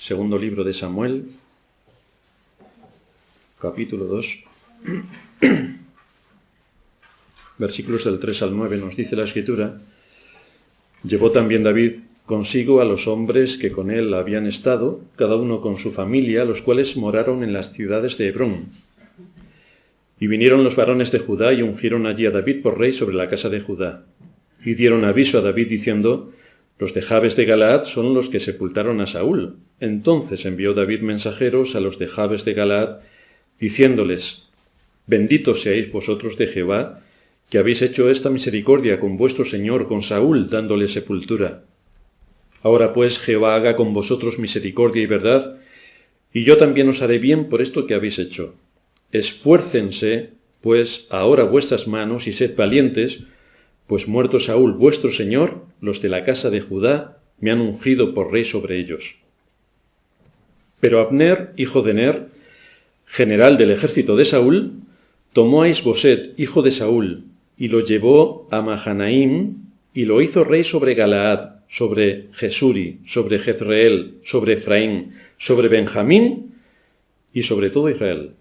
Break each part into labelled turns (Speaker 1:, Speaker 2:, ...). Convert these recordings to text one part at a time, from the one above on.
Speaker 1: Segundo libro de Samuel, capítulo 2, versículos del 3 al 9, nos dice la Escritura: llevó también David consigo a los hombres que con él habían estado, cada uno con su familia, los cuales moraron en las ciudades de Hebrón. Y vinieron los varones de Judá y ungieron allí a David por rey sobre la casa de Judá. Y dieron aviso a David diciendo: los de Jabes de Galaad son los que sepultaron a Saúl. Entonces envió David mensajeros a los de Jabes de Galaad, diciéndoles: benditos seáis vosotros de Jehová, que habéis hecho esta misericordia con vuestro señor, con Saúl, dándole sepultura. Ahora pues Jehová haga con vosotros misericordia y verdad, y yo también os haré bien por esto que habéis hecho. Esfuércense, pues, ahora vuestras manos y sed valientes, pues muerto Saúl vuestro señor, los de la casa de Judá me han ungido por rey sobre ellos. Pero Abner, hijo de Ner, general del ejército de Saúl, tomó a Isboset, hijo de Saúl, y lo llevó a Mahanaim, y lo hizo rey sobre Galaad, sobre Jesuri, sobre Jezreel, sobre Efraín, sobre Benjamín y sobre todo Israel.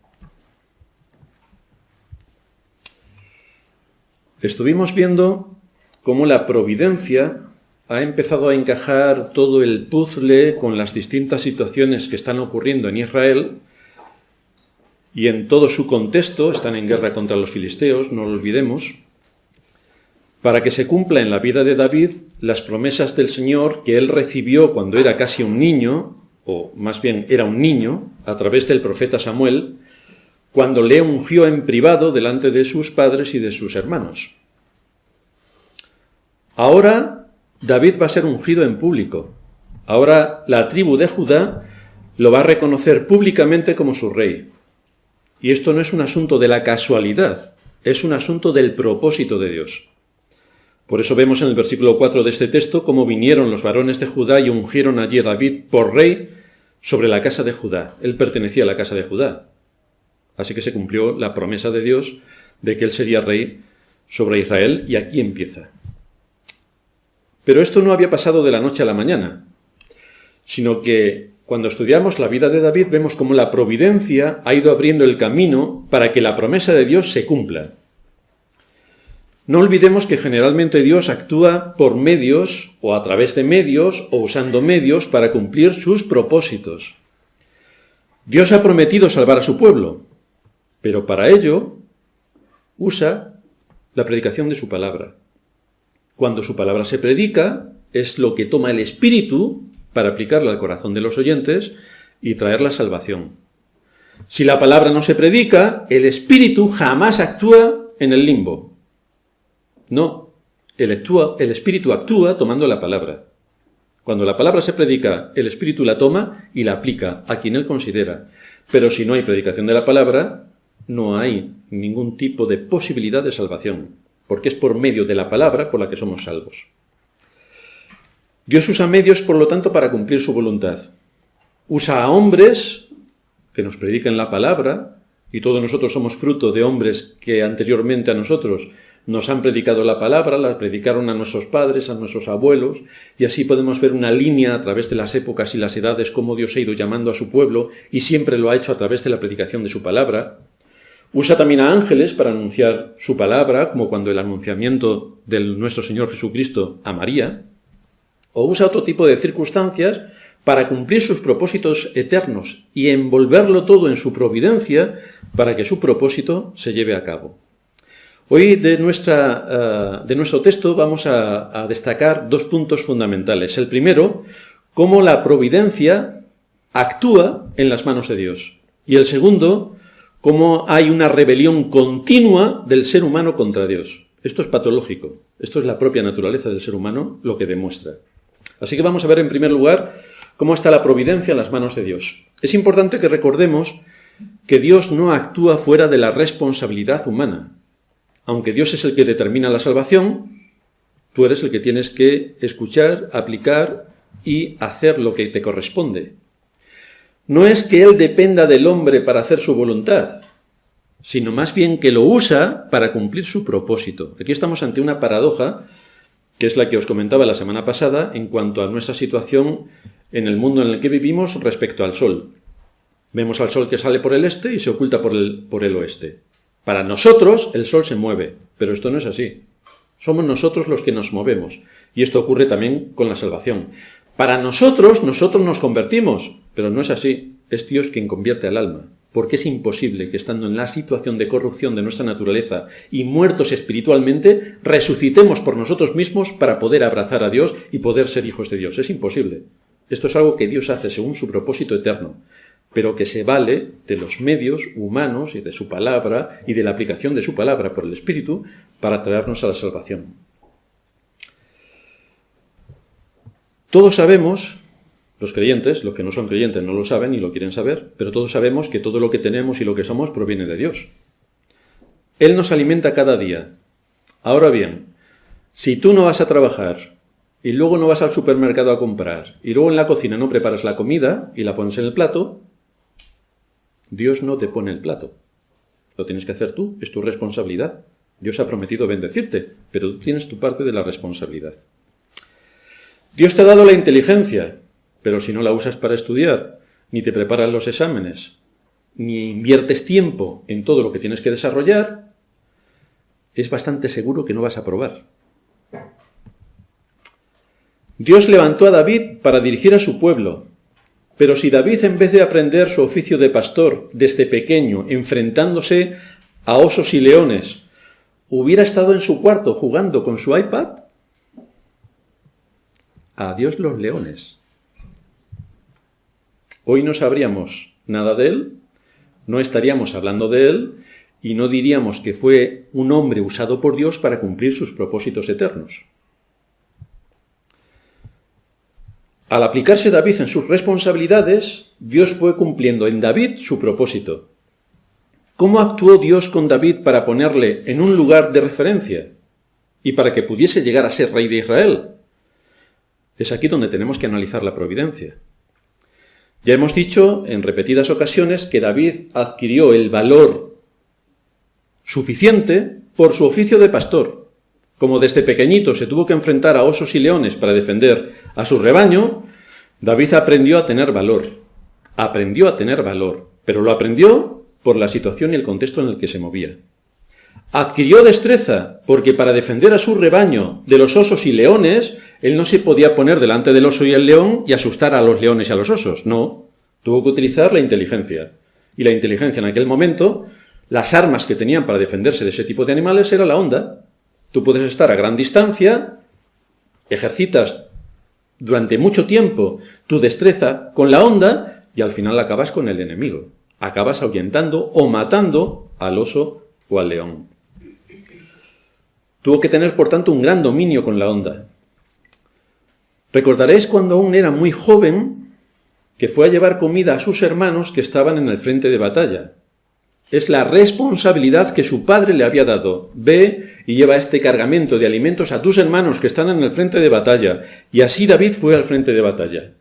Speaker 1: Estuvimos viendo cómo la providencia ha empezado a encajar todo el puzzle con las distintas situaciones que están ocurriendo en Israel, y en todo su contexto están en guerra contra los filisteos, no lo olvidemos, para que se cumpla en la vida de David las promesas del Señor que él recibió cuando era casi un niño, o más bien era un niño, a través del profeta Samuel, cuando le ungió en privado delante de sus padres y de sus hermanos. Ahora David va a ser ungido en público. Ahora la tribu de Judá lo va a reconocer públicamente como su rey. Y esto no es un asunto de la casualidad, es un asunto del propósito de Dios. Por eso vemos en el versículo 4 de este texto cómo vinieron los varones de Judá y ungieron allí a David por rey sobre la casa de Judá. Él pertenecía a la casa de Judá. Así que se cumplió la promesa de Dios de que él sería rey sobre Israel, y aquí empieza. Pero esto no había pasado de la noche a la mañana, sino que cuando estudiamos la vida de David vemos cómo la providencia ha ido abriendo el camino para que la promesa de Dios se cumpla. No olvidemos que generalmente Dios actúa por medios, o a través de medios, o usando medios para cumplir sus propósitos. Dios ha prometido salvar a su pueblo, pero para ello usa la predicación de su palabra. Cuando su palabra se predica, es lo que toma el Espíritu para aplicarla al corazón de los oyentes y traer la salvación. Si la palabra no se predica, el Espíritu jamás actúa en el limbo. No, el Espíritu actúa tomando la palabra. Cuando la palabra se predica, el Espíritu la toma y la aplica a quien él considera. Pero si no hay predicación de la palabra, no hay ningún tipo de posibilidad de salvación, porque es por medio de la palabra por la que somos salvos. Dios usa medios, por lo tanto, para cumplir su voluntad. Usa a hombres que nos prediquen la palabra, y todos nosotros somos fruto de hombres que anteriormente a nosotros nos han predicado la palabra, la predicaron a nuestros padres, a nuestros abuelos, y así podemos ver una línea a través de las épocas y las edades, cómo Dios ha ido llamando a su pueblo, y siempre lo ha hecho a través de la predicación de su palabra. Usa también a ángeles para anunciar su palabra, como cuando el anunciamiento de nuestro Señor Jesucristo a María, o usa otro tipo de circunstancias para cumplir sus propósitos eternos y envolverlo todo en su providencia para que su propósito se lleve a cabo. Hoy de nuestro texto vamos a destacar dos puntos fundamentales. El primero, cómo la providencia actúa en las manos de Dios. Y el segundo, cómo hay una rebelión continua del ser humano contra Dios. Esto es patológico. Esto es la propia naturaleza del ser humano lo que demuestra. Así que vamos a ver en primer lugar cómo está la providencia en las manos de Dios. Es importante que recordemos que Dios no actúa fuera de la responsabilidad humana. Aunque Dios es el que determina la salvación, tú eres el que tienes que escuchar, aplicar y hacer lo que te corresponde. No es que Él dependa del hombre para hacer su voluntad, sino más bien que lo usa para cumplir su propósito. Aquí estamos ante una paradoja, que es la que os comentaba la semana pasada, en cuanto a nuestra situación en el mundo en el que vivimos respecto al sol. Vemos al sol que sale por el este y se oculta por el oeste. Para nosotros el sol se mueve, pero esto no es así. Somos nosotros los que nos movemos. Y esto ocurre también con la salvación. Para nosotros nos convertimos, pero no es así. Es Dios quien convierte al alma. Porque es imposible que estando en la situación de corrupción de nuestra naturaleza y muertos espiritualmente, resucitemos por nosotros mismos para poder abrazar a Dios y poder ser hijos de Dios. Es imposible. Esto es algo que Dios hace según su propósito eterno, pero que se vale de los medios humanos y de su palabra y de la aplicación de su palabra por el Espíritu para traernos a la salvación. Todos sabemos, los creyentes, los que no son creyentes no lo saben y lo quieren saber, pero todos sabemos que todo lo que tenemos y lo que somos proviene de Dios. Él nos alimenta cada día. Ahora bien, si tú no vas a trabajar y luego no vas al supermercado a comprar y luego en la cocina no preparas la comida y la pones en el plato, Dios no te pone el plato. Lo tienes que hacer tú, es tu responsabilidad. Dios ha prometido bendecirte, pero tú tienes tu parte de la responsabilidad. Dios te ha dado la inteligencia, pero si no la usas para estudiar, ni te preparas los exámenes, ni inviertes tiempo en todo lo que tienes que desarrollar, es bastante seguro que no vas a aprobar. Dios levantó a David para dirigir a su pueblo, pero si David, en vez de aprender su oficio de pastor desde pequeño, enfrentándose a osos y leones, hubiera estado en su cuarto jugando con su iPad, adiós los leones. Hoy no sabríamos nada de él, no estaríamos hablando de él y no diríamos que fue un hombre usado por Dios para cumplir sus propósitos eternos. Al aplicarse David en sus responsabilidades, Dios fue cumpliendo en David su propósito. ¿Cómo actuó Dios con David para ponerle en un lugar de referencia y para que pudiese llegar a ser rey de Israel? Es aquí donde tenemos que analizar la providencia. Ya hemos dicho en repetidas ocasiones que David adquirió el valor suficiente por su oficio de pastor. Como desde pequeñito se tuvo que enfrentar a osos y leones para defender a su rebaño, David aprendió a tener valor. Pero lo aprendió por la situación y el contexto en el que se movía. Adquirió destreza, porque para defender a su rebaño de los osos y leones, él no se podía poner delante del oso y el león y asustar a los leones y a los osos. No, tuvo que utilizar la inteligencia. Y la inteligencia en aquel momento, las armas que tenían para defenderse de ese tipo de animales era la onda. Tú puedes estar a gran distancia, ejercitas durante mucho tiempo tu destreza con la onda y al final acabas con el enemigo. Acabas ahuyentando o matando al oso o al león. Tuvo que tener, por tanto, un gran dominio con la onda. Recordaréis cuando aún era muy joven que fue a llevar comida a sus hermanos que estaban en el frente de batalla. Es la responsabilidad que su padre le había dado. Ve y lleva este cargamento de alimentos a tus hermanos que están en el frente de batalla. Y así David fue al frente de batalla.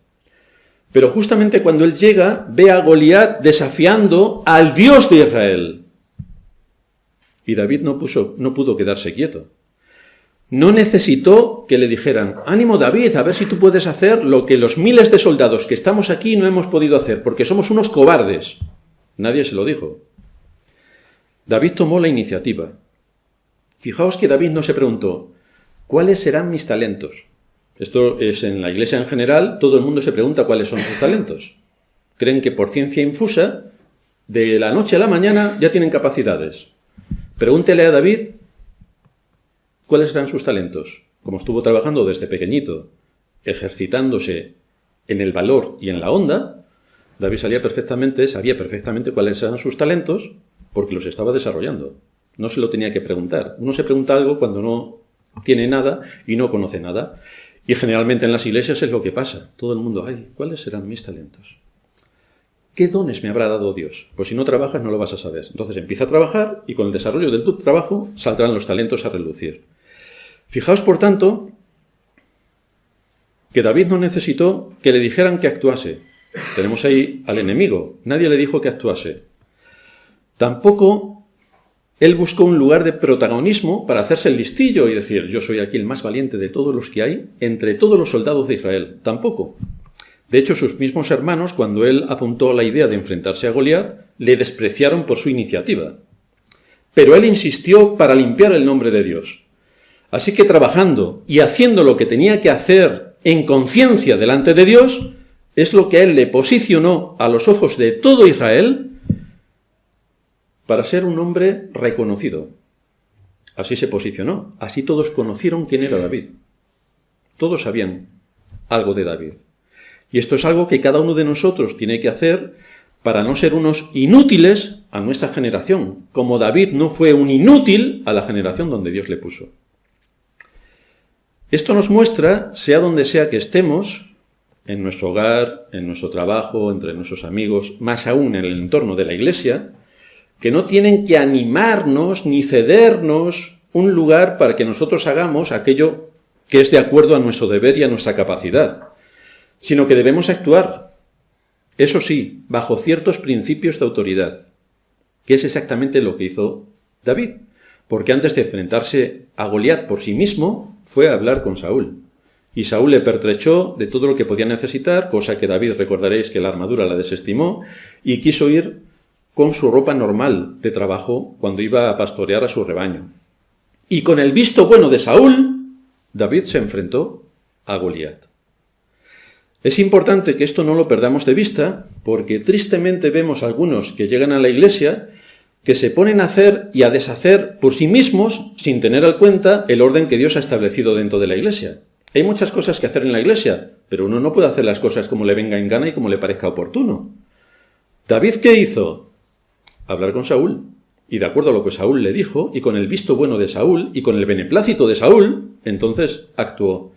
Speaker 1: Pero justamente cuando él llega, ve a Goliat desafiando al Dios de Israel. Y David no pudo quedarse quieto. No necesitó que le dijeran, ánimo David, a ver si tú puedes hacer lo que los miles de soldados que estamos aquí no hemos podido hacer, porque somos unos cobardes. Nadie se lo dijo. David tomó la iniciativa. Fijaos que David no se preguntó, ¿cuáles serán mis talentos? Esto es en la iglesia en general, todo el mundo se pregunta cuáles son sus talentos. Creen que por ciencia infusa, de la noche a la mañana ya tienen capacidades. Pregúntele a David cuáles eran sus talentos. Como estuvo trabajando desde pequeñito, ejercitándose en el valor y en la onda, David sabía perfectamente cuáles eran sus talentos porque los estaba desarrollando. No se lo tenía que preguntar. Uno se pregunta algo cuando no tiene nada y no conoce nada. Y generalmente en las iglesias es lo que pasa. Todo el mundo, ¿cuáles serán mis talentos? ¿Qué dones me habrá dado Dios? Pues si no trabajas no lo vas a saber. Entonces empieza a trabajar y con el desarrollo de tu trabajo saldrán los talentos a relucir. Fijaos, por tanto, que David no necesitó que le dijeran que actuase. Tenemos ahí al enemigo. Nadie le dijo que actuase. Tampoco él buscó un lugar de protagonismo para hacerse el listillo y decir, yo soy aquí el más valiente de todos los que hay entre todos los soldados de Israel. Tampoco. De hecho, sus mismos hermanos, cuando él apuntó la idea de enfrentarse a Goliat, le despreciaron por su iniciativa. Pero él insistió para limpiar el nombre de Dios. Así que trabajando y haciendo lo que tenía que hacer en conciencia delante de Dios, es lo que a él le posicionó a los ojos de todo Israel para ser un hombre reconocido. Así se posicionó, así todos conocieron quién era David. Todos sabían algo de David. Y esto es algo que cada uno de nosotros tiene que hacer para no ser unos inútiles a nuestra generación, como David no fue un inútil a la generación donde Dios le puso. Esto nos muestra, sea donde sea que estemos, en nuestro hogar, en nuestro trabajo, entre nuestros amigos, más aún en el entorno de la iglesia, que no tienen que animarnos ni cedernos un lugar para que nosotros hagamos aquello que es de acuerdo a nuestro deber y a nuestra capacidad, sino que debemos actuar, eso sí, bajo ciertos principios de autoridad, que es exactamente lo que hizo David, porque antes de enfrentarse a Goliat por sí mismo, fue a hablar con Saúl. Y Saúl le pertrechó de todo lo que podía necesitar, cosa que David, recordaréis que la armadura la desestimó, y quiso ir con su ropa normal de trabajo cuando iba a pastorear a su rebaño. Y con el visto bueno de Saúl, David se enfrentó a Goliat. Es importante que esto no lo perdamos de vista, porque tristemente vemos algunos que llegan a la iglesia que se ponen a hacer y a deshacer por sí mismos sin tener en cuenta el orden que Dios ha establecido dentro de la iglesia. Hay muchas cosas que hacer en la iglesia, pero uno no puede hacer las cosas como le venga en gana y como le parezca oportuno. ¿David qué hizo? Hablar con Saúl. Y de acuerdo a lo que Saúl le dijo, y con el visto bueno de Saúl, y con el beneplácito de Saúl, entonces actuó.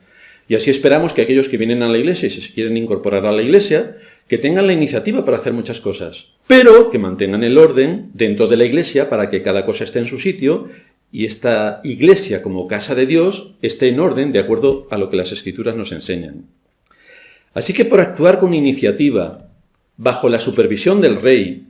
Speaker 1: Y así esperamos que aquellos que vienen a la iglesia y se quieren incorporar a la iglesia, que tengan la iniciativa para hacer muchas cosas, pero que mantengan el orden dentro de la iglesia para que cada cosa esté en su sitio y esta iglesia como casa de Dios esté en orden de acuerdo a lo que las Escrituras nos enseñan. Así que por actuar con iniciativa, bajo la supervisión del rey,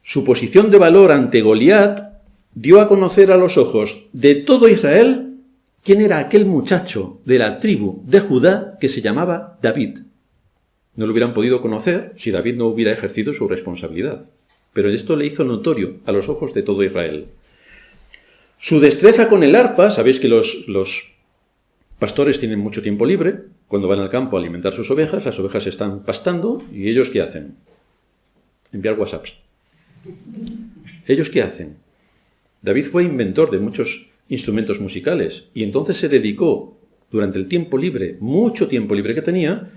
Speaker 1: su posición de valor ante Goliat dio a conocer a los ojos de todo Israel quién era aquel muchacho de la tribu de Judá que se llamaba David. No lo hubieran podido conocer si David no hubiera ejercido su responsabilidad. Pero esto le hizo notorio a los ojos de todo Israel. Su destreza con el arpa, sabéis que los pastores tienen mucho tiempo libre, cuando van al campo a alimentar sus ovejas, las ovejas están pastando, ¿y ellos qué hacen? Enviar WhatsApps. ¿Ellos qué hacen? David fue inventor de muchos instrumentos musicales, y entonces se dedicó, durante el tiempo libre, mucho tiempo libre que tenía,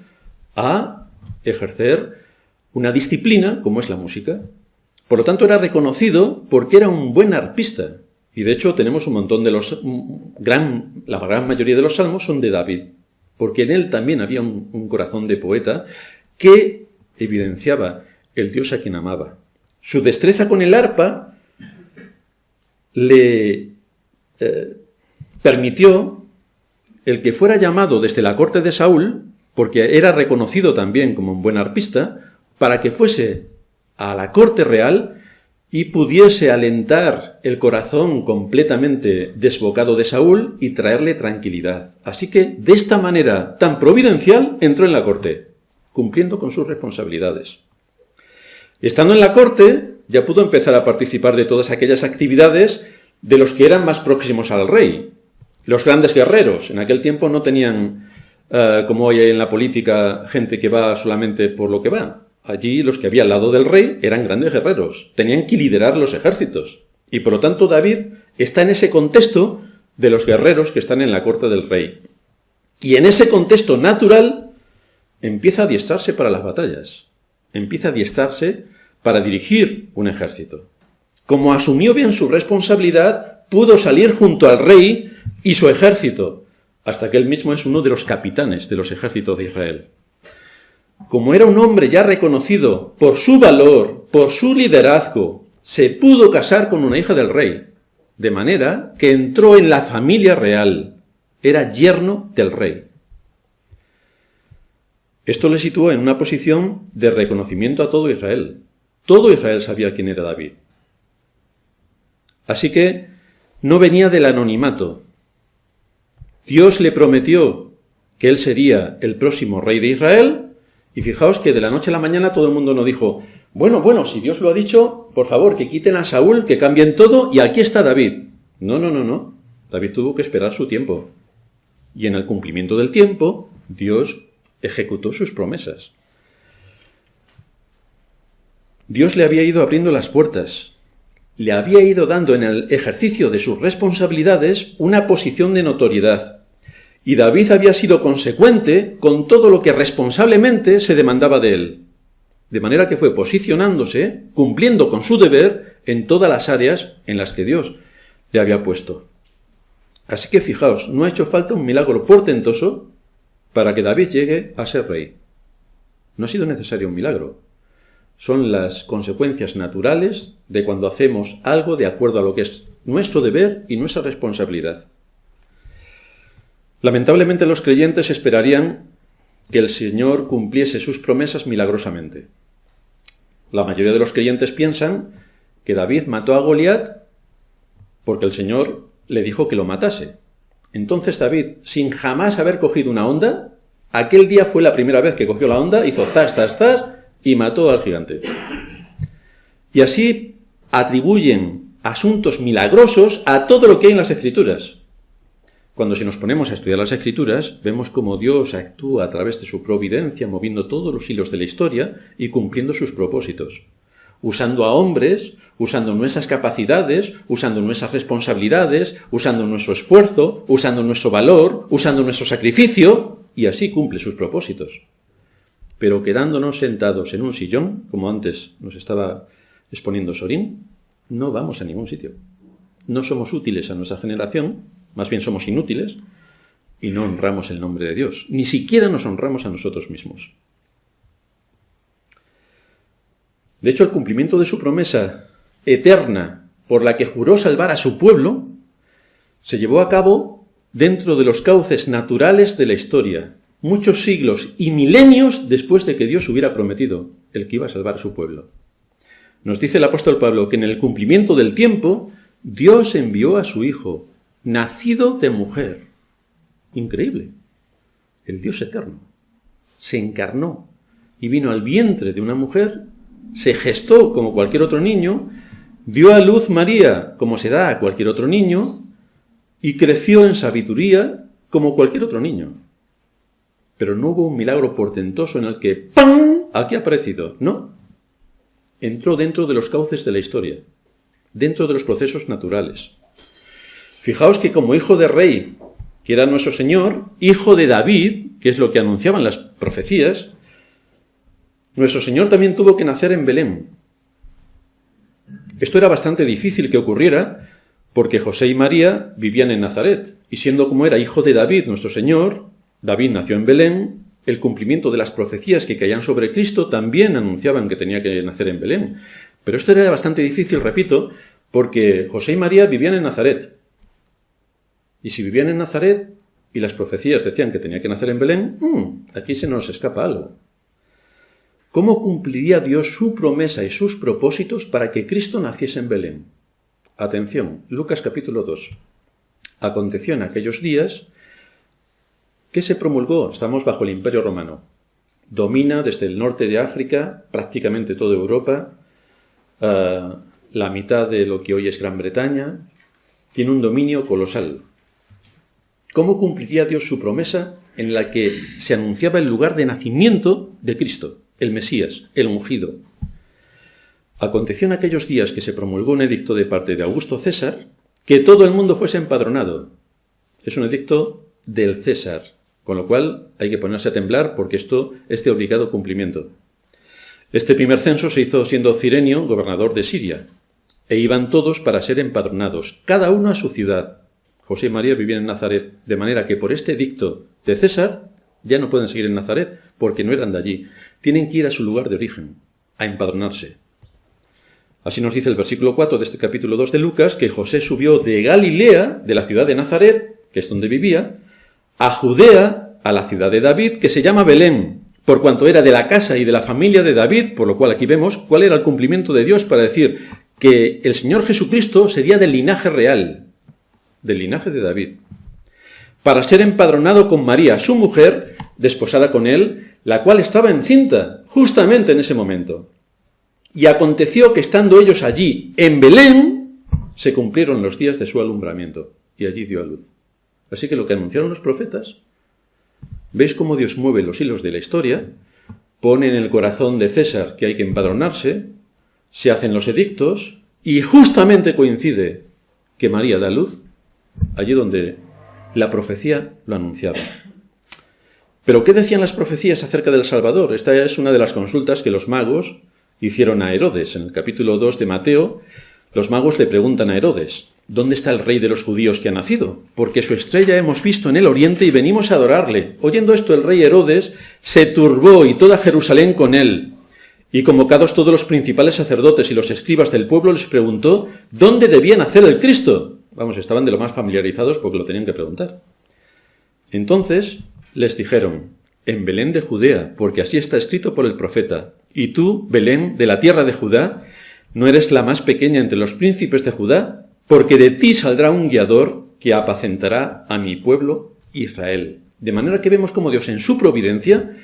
Speaker 1: a ejercer una disciplina como es la música. Por lo tanto, era reconocido porque era un buen arpista. Y de hecho tenemos un montón de la gran mayoría de los salmos son de David, porque en él también había un corazón de poeta que evidenciaba el Dios a quien amaba. Su destreza con el arpa le permitió el que fuera llamado desde la corte de Saúl, porque era reconocido también como un buen arpista, para que fuese a la corte real y pudiese alentar el corazón completamente desbocado de Saúl y traerle tranquilidad. Así que, de esta manera tan providencial, entró en la corte, cumpliendo con sus responsabilidades. Estando en la corte, ya pudo empezar a participar de todas aquellas actividades de los que eran más próximos al rey. Los grandes guerreros, en aquel tiempo no tenían, como hoy hay en la política, gente que va solamente por lo que va. Allí los que había al lado del rey eran grandes guerreros, tenían que liderar los ejércitos. Y por lo tanto David está en ese contexto de los guerreros que están en la corte del rey. Y en ese contexto natural empieza a adiestrarse para las batallas, empieza a adiestrarse para dirigir un ejército. Como asumió bien su responsabilidad, pudo salir junto al rey y su ejército, hasta que él mismo es uno de los capitanes de los ejércitos de Israel. Como era un hombre ya reconocido por su valor, por su liderazgo, se pudo casar con una hija del rey, de manera que entró en la familia real, era yerno del rey. Esto le situó en una posición de reconocimiento a todo Israel. Todo Israel sabía quién era David. Así que no venía del anonimato. Dios le prometió que él sería el próximo rey de Israel, y fijaos que de la noche a la mañana todo el mundo no dijo, bueno, si Dios lo ha dicho, por favor, que quiten a Saúl, que cambien todo, y aquí está David. No. David tuvo que esperar su tiempo. Y en el cumplimiento del tiempo, Dios ejecutó sus promesas. Dios le había ido abriendo las puertas, le había ido dando en el ejercicio de sus responsabilidades una posición de notoriedad. Y David había sido consecuente con todo lo que responsablemente se demandaba de él. De manera que fue posicionándose, cumpliendo con su deber en todas las áreas en las que Dios le había puesto. Así que fijaos, no ha hecho falta un milagro portentoso para que David llegue a ser rey. No ha sido necesario un milagro. Son las consecuencias naturales de cuando hacemos algo de acuerdo a lo que es nuestro deber y nuestra responsabilidad. Lamentablemente los creyentes esperarían que el Señor cumpliese sus promesas milagrosamente. La mayoría de los creyentes piensan que David mató a Goliat porque el Señor le dijo que lo matase. Entonces David, sin jamás haber cogido una honda, aquel día fue la primera vez que cogió la honda, hizo zas, y mató al gigante. Y así atribuyen asuntos milagrosos a todo lo que hay en las Escrituras. Cuando si nos ponemos a estudiar las Escrituras, vemos cómo Dios actúa a través de su providencia, moviendo todos los hilos de la historia y cumpliendo sus propósitos. Usando a hombres, usando nuestras capacidades, usando nuestras responsabilidades, usando nuestro esfuerzo, usando nuestro valor, usando nuestro sacrificio, y así cumple sus propósitos. Pero quedándonos sentados en un sillón, como antes nos estaba exponiendo Sorín, no vamos a ningún sitio. No somos útiles a nuestra generación, más bien somos inútiles, y no honramos el nombre de Dios. Ni siquiera nos honramos a nosotros mismos. De hecho, el cumplimiento de su promesa eterna por la que juró salvar a su pueblo se llevó a cabo dentro de los cauces naturales de la historia, muchos siglos y milenios después de que Dios hubiera prometido el que iba a salvar a su pueblo. Nos dice el apóstol Pablo que en el cumplimiento del tiempo Dios envió a su Hijo, nacido de mujer. Increíble. El Dios eterno se encarnó y vino al vientre de una mujer, se gestó como cualquier otro niño, dio a luz María como se da a cualquier otro niño y creció en sabiduría como cualquier otro niño. Pero no hubo un milagro portentoso en el que ¡pam! Aquí ha aparecido. No. Entró dentro de los cauces de la historia, dentro de los procesos naturales. Fijaos que como hijo de rey, que era nuestro Señor, hijo de David, que es lo que anunciaban las profecías, nuestro Señor también tuvo que nacer en Belén. Esto era bastante difícil que ocurriera porque José y María vivían en Nazaret, y siendo como era hijo de David, nuestro Señor, David nació en Belén, el cumplimiento de las profecías que caían sobre Cristo también anunciaban que tenía que nacer en Belén. Pero esto era bastante difícil, repito, porque José y María vivían en Nazaret. Y si vivían en Nazaret y las profecías decían que tenía que nacer en Belén, aquí se nos escapa algo. ¿Cómo cumpliría Dios su promesa y sus propósitos para que Cristo naciese en Belén? Atención, Lucas capítulo 2. Aconteció en aquellos días que se promulgó, estamos bajo el Imperio Romano, domina desde el norte de África, prácticamente toda Europa, la mitad de lo que hoy es Gran Bretaña, tiene un dominio colosal. ¿Cómo cumpliría Dios su promesa en la que se anunciaba el lugar de nacimiento de Cristo, el Mesías, el ungido? Aconteció en aquellos días que se promulgó un edicto de parte de Augusto César, que todo el mundo fuese empadronado. Es un edicto del César, con lo cual hay que ponerse a temblar porque esto es de obligado cumplimiento. Este primer censo se hizo siendo Cirenio gobernador de Siria, e iban todos para ser empadronados, cada uno a su ciudad. José y María vivían en Nazaret, de manera que por este edicto de César ya no pueden seguir en Nazaret, porque no eran de allí. Tienen que ir a su lugar de origen, a empadronarse. Así nos dice el versículo 4 de este capítulo 2 de Lucas, que José subió de Galilea, de la ciudad de Nazaret, que es donde vivía, a Judea, a la ciudad de David, que se llama Belén, por cuanto era de la casa y de la familia de David, por lo cual aquí vemos cuál era el cumplimiento de Dios para decir que el Señor Jesucristo sería del linaje real, del linaje de David, para ser empadronado con María, su mujer, desposada con él, la cual estaba encinta, justamente en ese momento. Y aconteció que estando ellos allí, en Belén, se cumplieron los días de su alumbramiento, y allí dio a luz. Así que lo que anunciaron los profetas, ¿veis cómo Dios mueve los hilos de la historia? Pone en el corazón de César que hay que empadronarse, se hacen los edictos, y justamente coincide que María da luz, allí donde la profecía lo anunciaba. ¿Pero qué decían las profecías acerca del Salvador? Esta es una de las consultas que los magos hicieron a Herodes. En el capítulo 2 de Mateo, los magos le preguntan a Herodes, ¿dónde está el rey de los judíos que ha nacido? Porque su estrella hemos visto en el oriente y venimos a adorarle. Oyendo esto, el rey Herodes se turbó y toda Jerusalén con él. Y convocados todos los principales sacerdotes y los escribas del pueblo, les preguntó dónde debía nacer el Cristo. Vamos, estaban de lo más familiarizados porque lo tenían que preguntar. Entonces les dijeron, en Belén de Judea, porque así está escrito por el profeta. Y tú, Belén, de la tierra de Judá, ¿no eres la más pequeña entre los príncipes de Judá? Porque de ti saldrá un guiador que apacentará a mi pueblo Israel. De manera que vemos como Dios en su providencia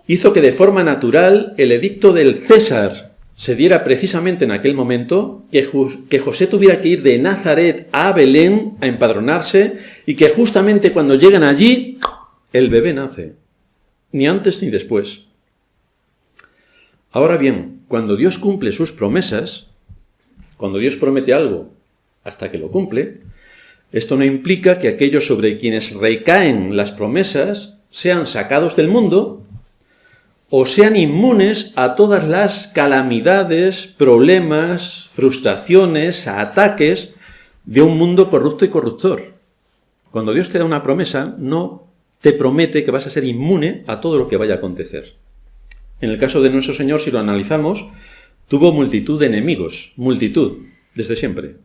Speaker 1: hizo que de forma natural el edicto del César se diera precisamente en aquel momento, que José tuviera que ir de Nazaret a Belén a empadronarse y que justamente cuando llegan allí, el bebé nace, ni antes ni después. Ahora bien, cuando Dios cumple sus promesas, cuando Dios promete algo hasta que lo cumple, esto no implica que aquellos sobre quienes recaen las promesas sean sacados del mundo o sean inmunes a todas las calamidades, problemas, frustraciones, ataques de un mundo corrupto y corruptor. Cuando Dios te da una promesa, no te promete que vas a ser inmune a todo lo que vaya a acontecer. En el caso de nuestro Señor, si lo analizamos, tuvo multitud de enemigos, multitud, desde siempre.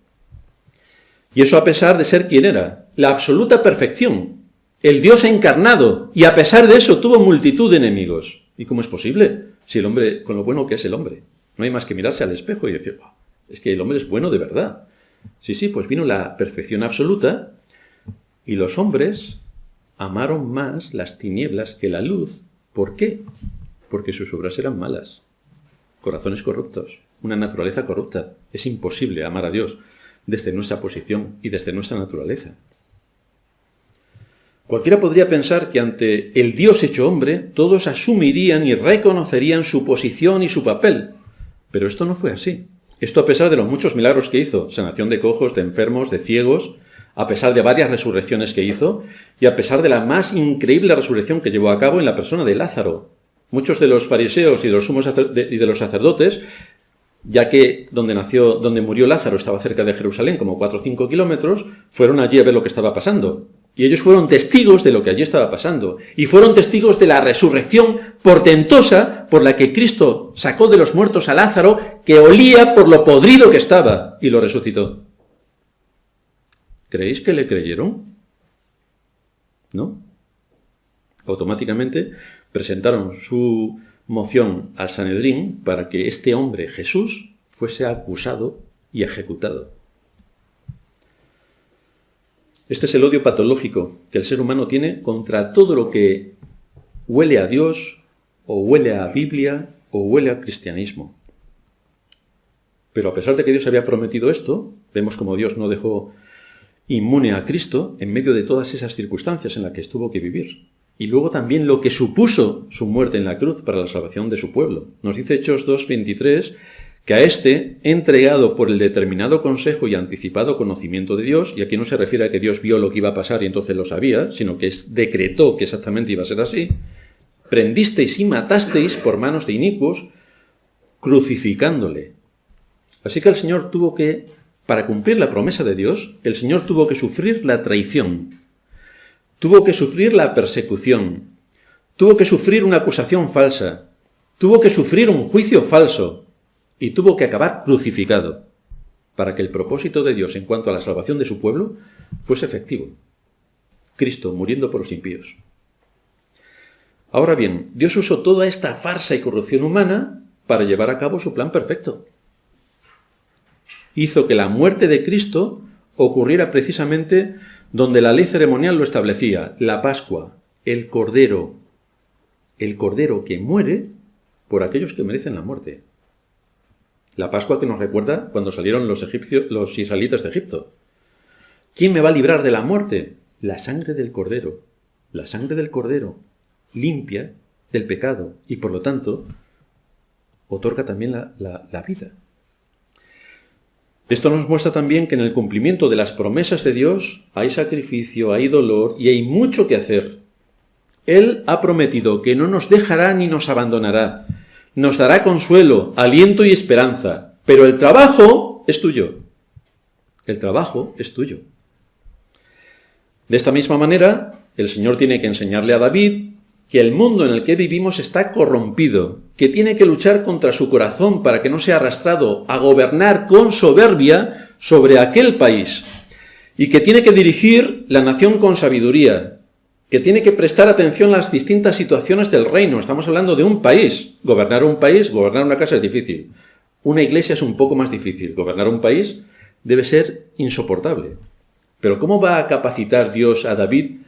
Speaker 1: Y eso a pesar de ser quien era, la absoluta perfección, el Dios encarnado, y a pesar de eso tuvo multitud de enemigos. ¿Y cómo es posible? Si el hombre, con lo bueno que es el hombre, no hay más que mirarse al espejo y decir, oh, es que el hombre es bueno de verdad. Sí, pues vino la perfección absoluta y los hombres amaron más las tinieblas que la luz. ¿Por qué? Porque sus obras eran malas. Corazones corruptos, una naturaleza corrupta. Es imposible amar a Dios desde nuestra posición y desde nuestra naturaleza. Cualquiera podría pensar que ante el Dios hecho hombre, todos asumirían y reconocerían su posición y su papel. Pero esto no fue así. Esto a pesar de los muchos milagros que hizo, sanación de cojos, de enfermos, de ciegos, a pesar de varias resurrecciones que hizo, y a pesar de la más increíble resurrección que llevó a cabo en la persona de Lázaro. Muchos de los fariseos y de los sacerdotes, ya que donde murió Lázaro estaba cerca de Jerusalén, como 4 o 5 kilómetros, fueron allí a ver lo que estaba pasando. Y ellos fueron testigos de lo que allí estaba pasando. Y fueron testigos de la resurrección portentosa por la que Cristo sacó de los muertos a Lázaro, que olía por lo podrido que estaba, y lo resucitó. ¿Creéis que le creyeron? ¿No? Automáticamente presentaron su moción al Sanedrín para que este hombre, Jesús, fuese acusado y ejecutado. Este es el odio patológico que el ser humano tiene contra todo lo que huele a Dios, o huele a Biblia, o huele al cristianismo. Pero a pesar de que Dios había prometido esto, vemos como Dios no dejó inmune a Cristo en medio de todas esas circunstancias en las que tuvo que vivir. Y luego también lo que supuso su muerte en la cruz para la salvación de su pueblo. Nos dice Hechos 2:23 que a este, entregado por el determinado consejo y anticipado conocimiento de Dios, y aquí no se refiere a que Dios vio lo que iba a pasar y entonces lo sabía, sino que decretó que exactamente iba a ser así, prendisteis y matasteis por manos de inicuos, crucificándole. Así que el Señor tuvo que, para cumplir la promesa de Dios, el Señor tuvo que sufrir la traición, tuvo que sufrir la persecución, tuvo que sufrir una acusación falsa, tuvo que sufrir un juicio falso y tuvo que acabar crucificado para que el propósito de Dios en cuanto a la salvación de su pueblo fuese efectivo. Cristo muriendo por los impíos. Ahora bien, Dios usó toda esta farsa y corrupción humana para llevar a cabo su plan perfecto. Hizo que la muerte de Cristo ocurriera precisamente donde la ley ceremonial lo establecía, la Pascua, el Cordero que muere por aquellos que merecen la muerte. La Pascua que nos recuerda cuando salieron los israelitas de Egipto. ¿Quién me va a librar de la muerte? La sangre del Cordero. La sangre del Cordero limpia del pecado y por lo tanto otorga también la vida. Esto nos muestra también que en el cumplimiento de las promesas de Dios hay sacrificio, hay dolor y hay mucho que hacer. Él ha prometido que no nos dejará ni nos abandonará. Nos dará consuelo, aliento y esperanza. Pero el trabajo es tuyo. El trabajo es tuyo. De esta misma manera, el Señor tiene que enseñarle a David que el mundo en el que vivimos está corrompido, que tiene que luchar contra su corazón para que no sea arrastrado a gobernar con soberbia sobre aquel país, y que tiene que dirigir la nación con sabiduría, que tiene que prestar atención a las distintas situaciones del reino. Estamos hablando de un país. Gobernar una casa es difícil. Una iglesia es un poco más difícil. Gobernar un país debe ser insoportable. Pero ¿cómo va a capacitar Dios a David?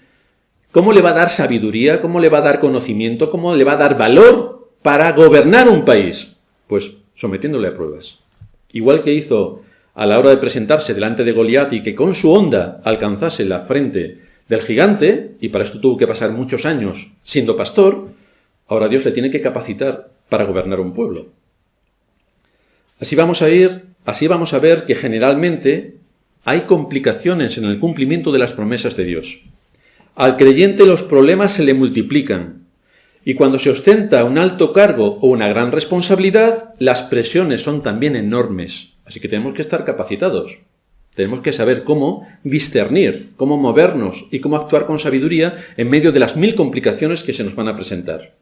Speaker 1: ¿Cómo le va a dar sabiduría? ¿Cómo le va a dar conocimiento? ¿Cómo le va a dar valor para gobernar un país? Pues sometiéndole a pruebas. Igual que hizo a la hora de presentarse delante de Goliat y que con su honda alcanzase la frente del gigante, y para esto tuvo que pasar muchos años siendo pastor, ahora Dios le tiene que capacitar para gobernar un pueblo. Así vamos a ver que generalmente hay complicaciones en el cumplimiento de las promesas de Dios. Al creyente los problemas se le multiplican, y cuando se ostenta un alto cargo o una gran responsabilidad, las presiones son también enormes. Así que tenemos que estar capacitados. Tenemos que saber cómo discernir, cómo movernos y cómo actuar con sabiduría en medio de las 1000 complicaciones que se nos van a presentar.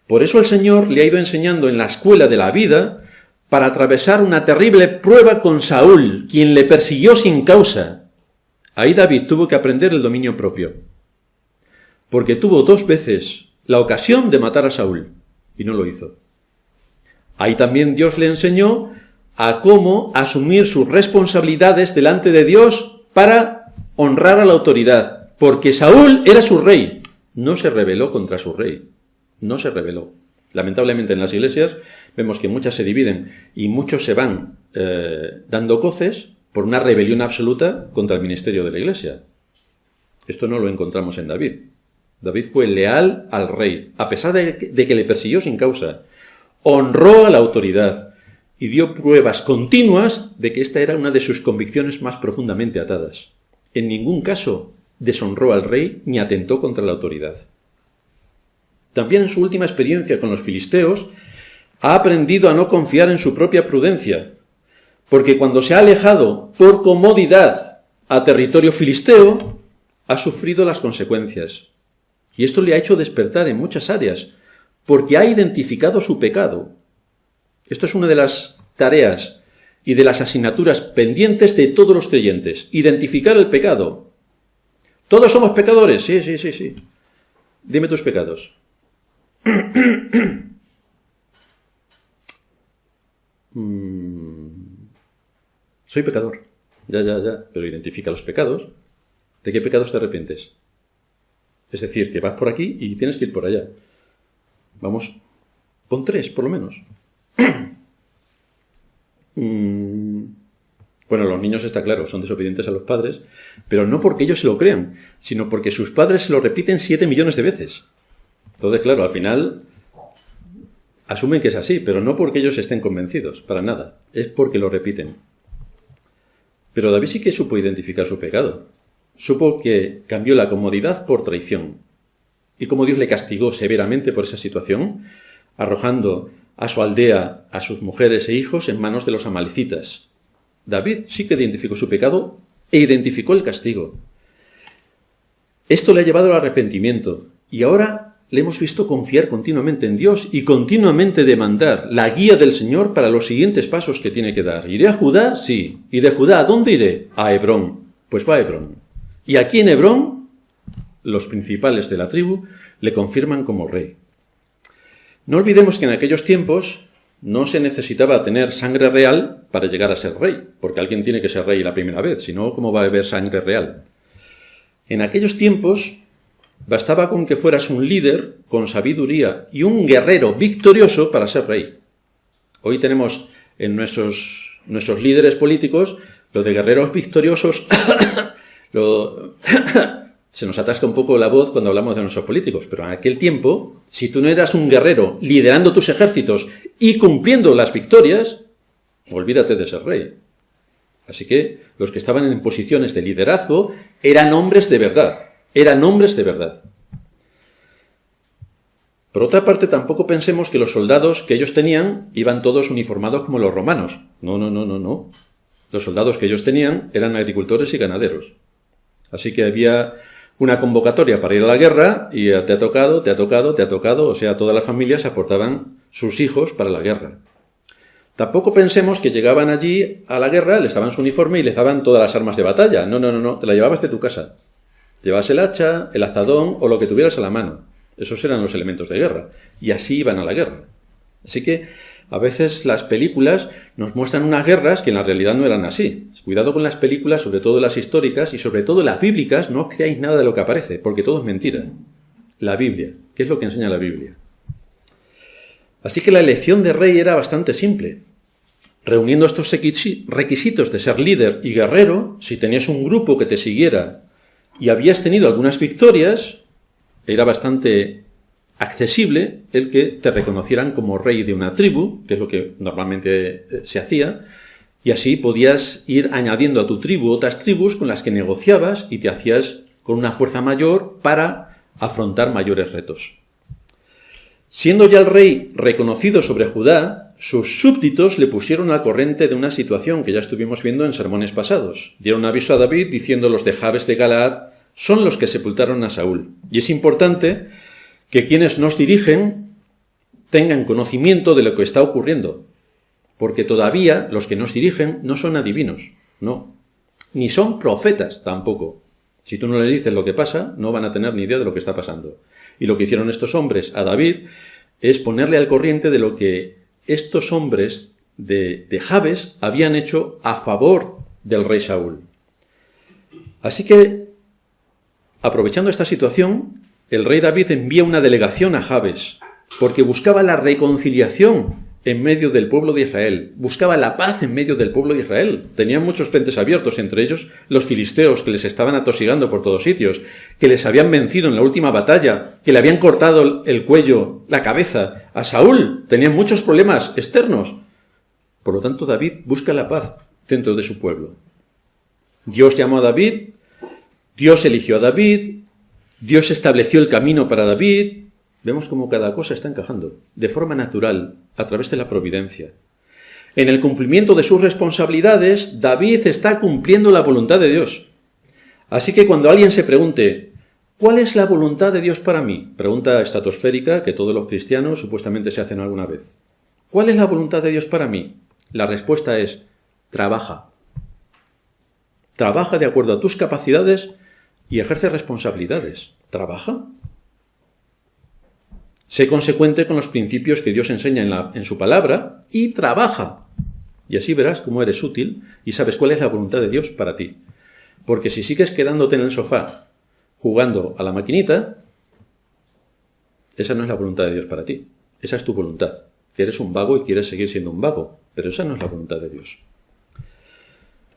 Speaker 1: Por eso el Señor le ha ido enseñando en la escuela de la vida para atravesar una terrible prueba con Saúl, quien le persiguió sin causa. Ahí David tuvo que aprender el dominio propio, porque tuvo 2 veces la ocasión de matar a Saúl y no lo hizo. Ahí también Dios le enseñó a cómo asumir sus responsabilidades delante de Dios para honrar a la autoridad, porque Saúl era su rey, no se rebeló contra su rey, no se rebeló. Lamentablemente en las iglesias vemos que muchas se dividen y muchos se van dando coces por una rebelión absoluta contra el ministerio de la iglesia. Esto no lo encontramos en David. David fue leal al rey, a pesar de que le persiguió sin causa. Honró a la autoridad y dio pruebas continuas de que esta era una de sus convicciones más profundamente atadas. En ningún caso deshonró al rey ni atentó contra la autoridad. También en su última experiencia con los filisteos, ha aprendido a no confiar en su propia prudencia, porque cuando se ha alejado por comodidad a territorio filisteo, ha sufrido las consecuencias. Y esto le ha hecho despertar en muchas áreas, porque ha identificado su pecado. Esto es una de las tareas y de las asignaturas pendientes de todos los creyentes, identificar el pecado. ¿Todos somos pecadores? Sí. Dime tus pecados. Soy pecador. Ya, pero identifica los pecados. ¿De qué pecados te arrepientes? Es decir, que vas por aquí y tienes que ir por allá. Vamos, pon 3 por lo menos. Bueno, los niños está claro, son desobedientes a los padres, pero no porque ellos se lo crean, sino porque sus padres se lo repiten 7 millones de veces. Entonces, claro, al final asumen que es así, pero no porque ellos estén convencidos, para nada, es porque lo repiten. Pero David sí que supo identificar su pecado. Supo que cambió la comodidad por traición. Y cómo Dios le castigó severamente por esa situación, arrojando a su aldea, a sus mujeres e hijos en manos de los amalecitas. David sí que identificó su pecado e identificó el castigo. Esto le ha llevado al arrepentimiento y ahora le hemos visto confiar continuamente en Dios y continuamente demandar la guía del Señor para los siguientes pasos que tiene que dar. ¿Iré a Judá? Sí. ¿Y de Judá a dónde iré? A Hebrón. Pues va a Hebrón. Y aquí en Hebrón, los principales de la tribu le confirman como rey. No olvidemos que en aquellos tiempos no se necesitaba tener sangre real para llegar a ser rey, porque alguien tiene que ser rey la primera vez, si no, ¿cómo va a haber sangre real? En aquellos tiempos bastaba con que fueras un líder con sabiduría y un guerrero victorioso para ser rey. Hoy tenemos en nuestros líderes políticos lo de guerreros victoriosos. Se nos atasca un poco la voz cuando hablamos de nuestros políticos, pero en aquel tiempo, si tú no eras un guerrero liderando tus ejércitos y cumpliendo las victorias, olvídate de ser rey. Así que los que estaban en posiciones de liderazgo eran hombres de verdad, Por otra parte, tampoco pensemos que los soldados que ellos tenían iban todos uniformados como los romanos. No. Los soldados que ellos tenían eran agricultores y ganaderos. Así que había una convocatoria para ir a la guerra y te ha tocado, o sea, todas las familias aportaban sus hijos para la guerra. Tampoco pensemos que llegaban allí a la guerra, les daban su uniforme y les daban todas las armas de batalla. No, te la llevabas de tu casa. Llevabas el hacha, el azadón o lo que tuvieras a la mano. Esos eran los elementos de guerra. Y así iban a la guerra. Así que a veces las películas nos muestran unas guerras que en la realidad no eran así. Cuidado con las películas, sobre todo las históricas y sobre todo las bíblicas, no os creáis nada de lo que aparece, porque todo es mentira. La Biblia, ¿qué es lo que enseña la Biblia? Así que la elección de rey era bastante simple. Reuniendo estos requisitos de ser líder y guerrero, si tenías un grupo que te siguiera y habías tenido algunas victorias, era bastante accesible el que te reconocieran como rey de una tribu, que es lo que normalmente se hacía, y así podías ir añadiendo a tu tribu otras tribus con las que negociabas y te hacías con una fuerza mayor para afrontar mayores retos. Siendo ya el rey reconocido sobre Judá, sus súbditos le pusieron al corriente de una situación que ya estuvimos viendo en sermones pasados. Dieron aviso a David diciendo: los de Jabes de Galaad son los que sepultaron a Saúl. Y es importante que quienes nos dirigen tengan conocimiento de lo que está ocurriendo, porque todavía los que nos dirigen no son adivinos, no, ni son profetas tampoco. Si tú no les dices lo que pasa, no van a tener ni idea de lo que está pasando. Y lo que hicieron estos hombres a David es ponerle al corriente de lo que estos hombres de Jabes habían hecho a favor del rey Saúl. Así que, aprovechando esta situación, el rey David envía una delegación a Jabes, porque buscaba la reconciliación en medio del pueblo de Israel, buscaba la paz en medio del pueblo de Israel. Tenían muchos frentes abiertos, entre ellos los filisteos, que les estaban atosigando por todos sitios, que les habían vencido en la última batalla, que le habían cortado el cuello, la cabeza a Saúl. Tenían muchos problemas externos. Por lo tanto, David busca la paz dentro de su pueblo. Dios llamó a David, Dios eligió a David, Dios estableció el camino para David. Vemos cómo cada cosa está encajando, de forma natural, a través de la providencia. En el cumplimiento de sus responsabilidades, David está cumpliendo la voluntad de Dios. Así que cuando alguien se pregunte, ¿cuál es la voluntad de Dios para mí? Pregunta estratosférica que todos los cristianos supuestamente se hacen alguna vez. ¿Cuál es la voluntad de Dios para mí? La respuesta es: trabaja. Trabaja de acuerdo a tus capacidades y ejerce responsabilidades. Trabaja. Sé consecuente con los principios que Dios enseña en su palabra y trabaja. Y así verás cómo eres útil y sabes cuál es la voluntad de Dios para ti. Porque si sigues quedándote en el sofá jugando a la maquinita, esa no es la voluntad de Dios para ti. Esa es tu voluntad. Que eres un vago y quieres seguir siendo un vago. Pero esa no es la voluntad de Dios.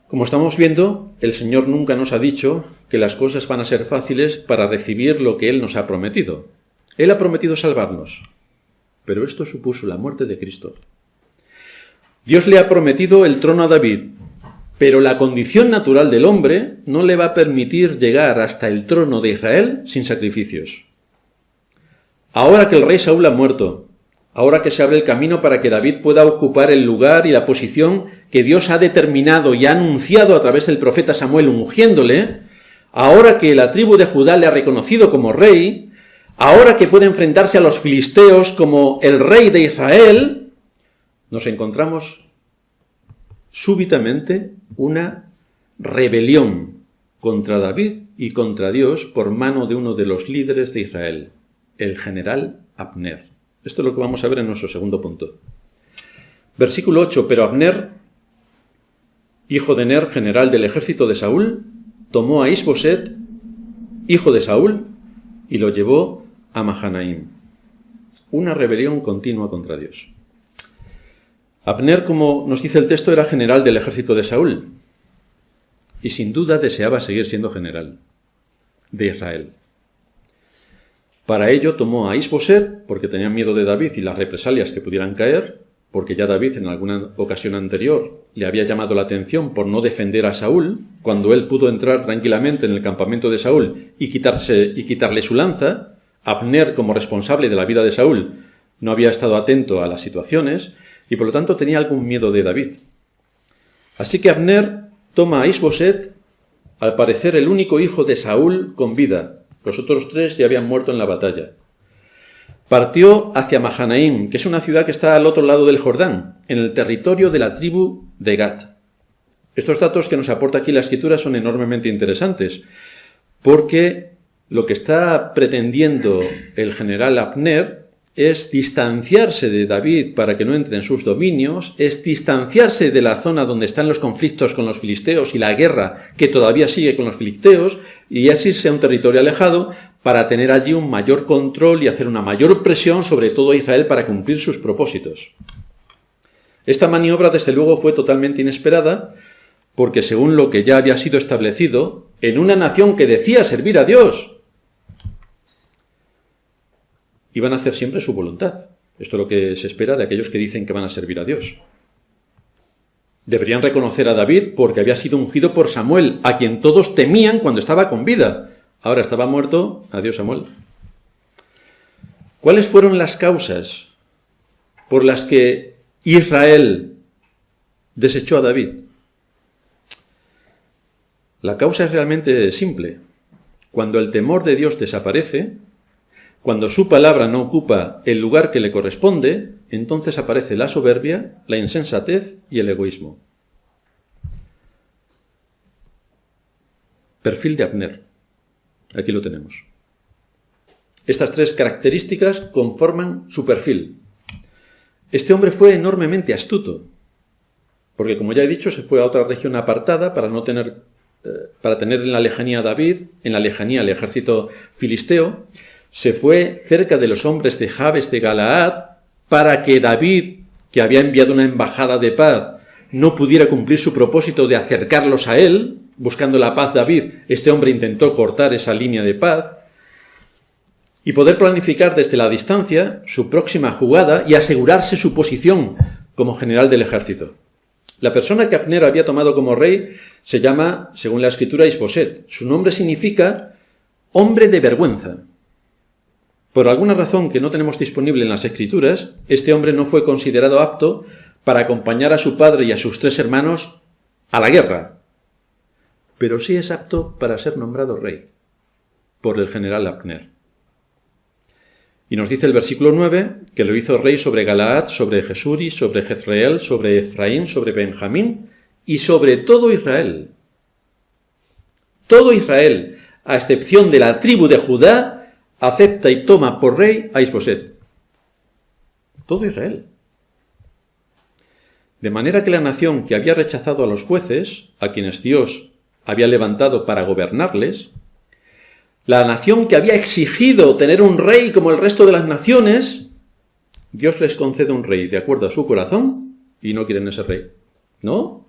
Speaker 1: Como estamos viendo, el Señor nunca nos ha dicho que las cosas van a ser fáciles para recibir lo que Él nos ha prometido. Él ha prometido salvarnos, pero esto supuso la muerte de Cristo. Dios le ha prometido el trono a David, pero la condición natural del hombre no le va a permitir llegar hasta el trono de Israel sin sacrificios. Ahora que el rey Saúl ha muerto, ahora que se abre el camino para que David pueda ocupar el lugar y la posición que Dios ha determinado y ha anunciado a través del profeta Samuel ungiéndole, ahora que la tribu de Judá le ha reconocido como rey, ahora que puede enfrentarse a los filisteos como el rey de Israel, nos encontramos súbitamente una rebelión contra David y contra Dios por mano de uno de los líderes de Israel, el general Abner. Esto es lo que vamos a ver en nuestro segundo punto. Versículo 8. Pero Abner, hijo de Ner, general del ejército de Saúl, tomó a Isboset, hijo de Saúl, y lo llevó a Mahanaim. Una rebelión continua contra Dios. Abner, como nos dice el texto, era general del ejército de Saúl, y sin duda deseaba seguir siendo general de Israel. Para ello tomó a Is-Boset, porque tenía miedo de David y las represalias que pudieran caer, porque ya David en alguna ocasión anterior le había llamado la atención por no defender a Saúl, cuando él pudo entrar tranquilamente en el campamento de Saúl y quitarle su lanza. Abner, como responsable de la vida de Saúl, no había estado atento a las situaciones y por lo tanto tenía algún miedo de David. Así que Abner toma a Is-Boset, al parecer el único hijo de Saúl con vida. Los otros 3 ya habían muerto en la batalla. Partió hacia Mahanaim, que es una ciudad que está al otro lado del Jordán, en el territorio de la tribu de Gad. Estos datos que nos aporta aquí la Escritura son enormemente interesantes, porque lo que está pretendiendo el general Abner es distanciarse de David para que no entre en sus dominios, es distanciarse de la zona donde están los conflictos con los filisteos y la guerra que todavía sigue con los filisteos, y es irse a un territorio alejado para tener allí un mayor control y hacer una mayor presión sobre todo Israel para cumplir sus propósitos. Esta maniobra, desde luego, fue totalmente inesperada, porque según lo que ya había sido establecido, en una nación que decía servir a Dios, iban a hacer siempre su voluntad. Esto es lo que se espera de aquellos que dicen que van a servir a Dios. Deberían reconocer a David porque había sido ungido por Samuel, a quien todos temían cuando estaba con vida. Ahora estaba muerto, adiós Samuel. ¿Cuáles fueron las causas por las que Israel desechó a David? La causa es realmente simple. Cuando el temor de Dios desaparece, cuando su palabra no ocupa el lugar que le corresponde, entonces aparece la soberbia, la insensatez y el egoísmo. Perfil de Abner. Aquí lo tenemos. Estas 3 características conforman su perfil. Este hombre fue enormemente astuto, porque como ya he dicho, se fue a otra región apartada para tener en la lejanía a David, en la lejanía al ejército filisteo. Se fue cerca de los hombres de Jabes de Galaad para que David, que había enviado una embajada de paz, no pudiera cumplir su propósito de acercarlos a él. Buscando la paz David, este hombre intentó cortar esa línea de paz y poder planificar desde la distancia su próxima jugada y asegurarse su posición como general del ejército. La persona que Abner había tomado como rey se llama, según la Escritura, Is-Boset. Su nombre significa hombre de vergüenza. Por alguna razón que no tenemos disponible en las Escrituras, este hombre no fue considerado apto para acompañar a su padre y a sus 3 hermanos a la guerra, pero sí es apto para ser nombrado rey por el general Abner. Y nos dice el versículo 9 que lo hizo rey sobre Galaad, sobre Jesuri, sobre Jezreel, sobre Efraín, sobre Benjamín y sobre todo Israel. Todo Israel, a excepción de la tribu de Judá, acepta y toma por rey a Is-Boset. Todo Israel. De manera que la nación que había rechazado a los jueces, a quienes Dios había levantado para gobernarles, la nación que había exigido tener un rey como el resto de las naciones, Dios les concede un rey de acuerdo a su corazón y no quieren ese rey. No,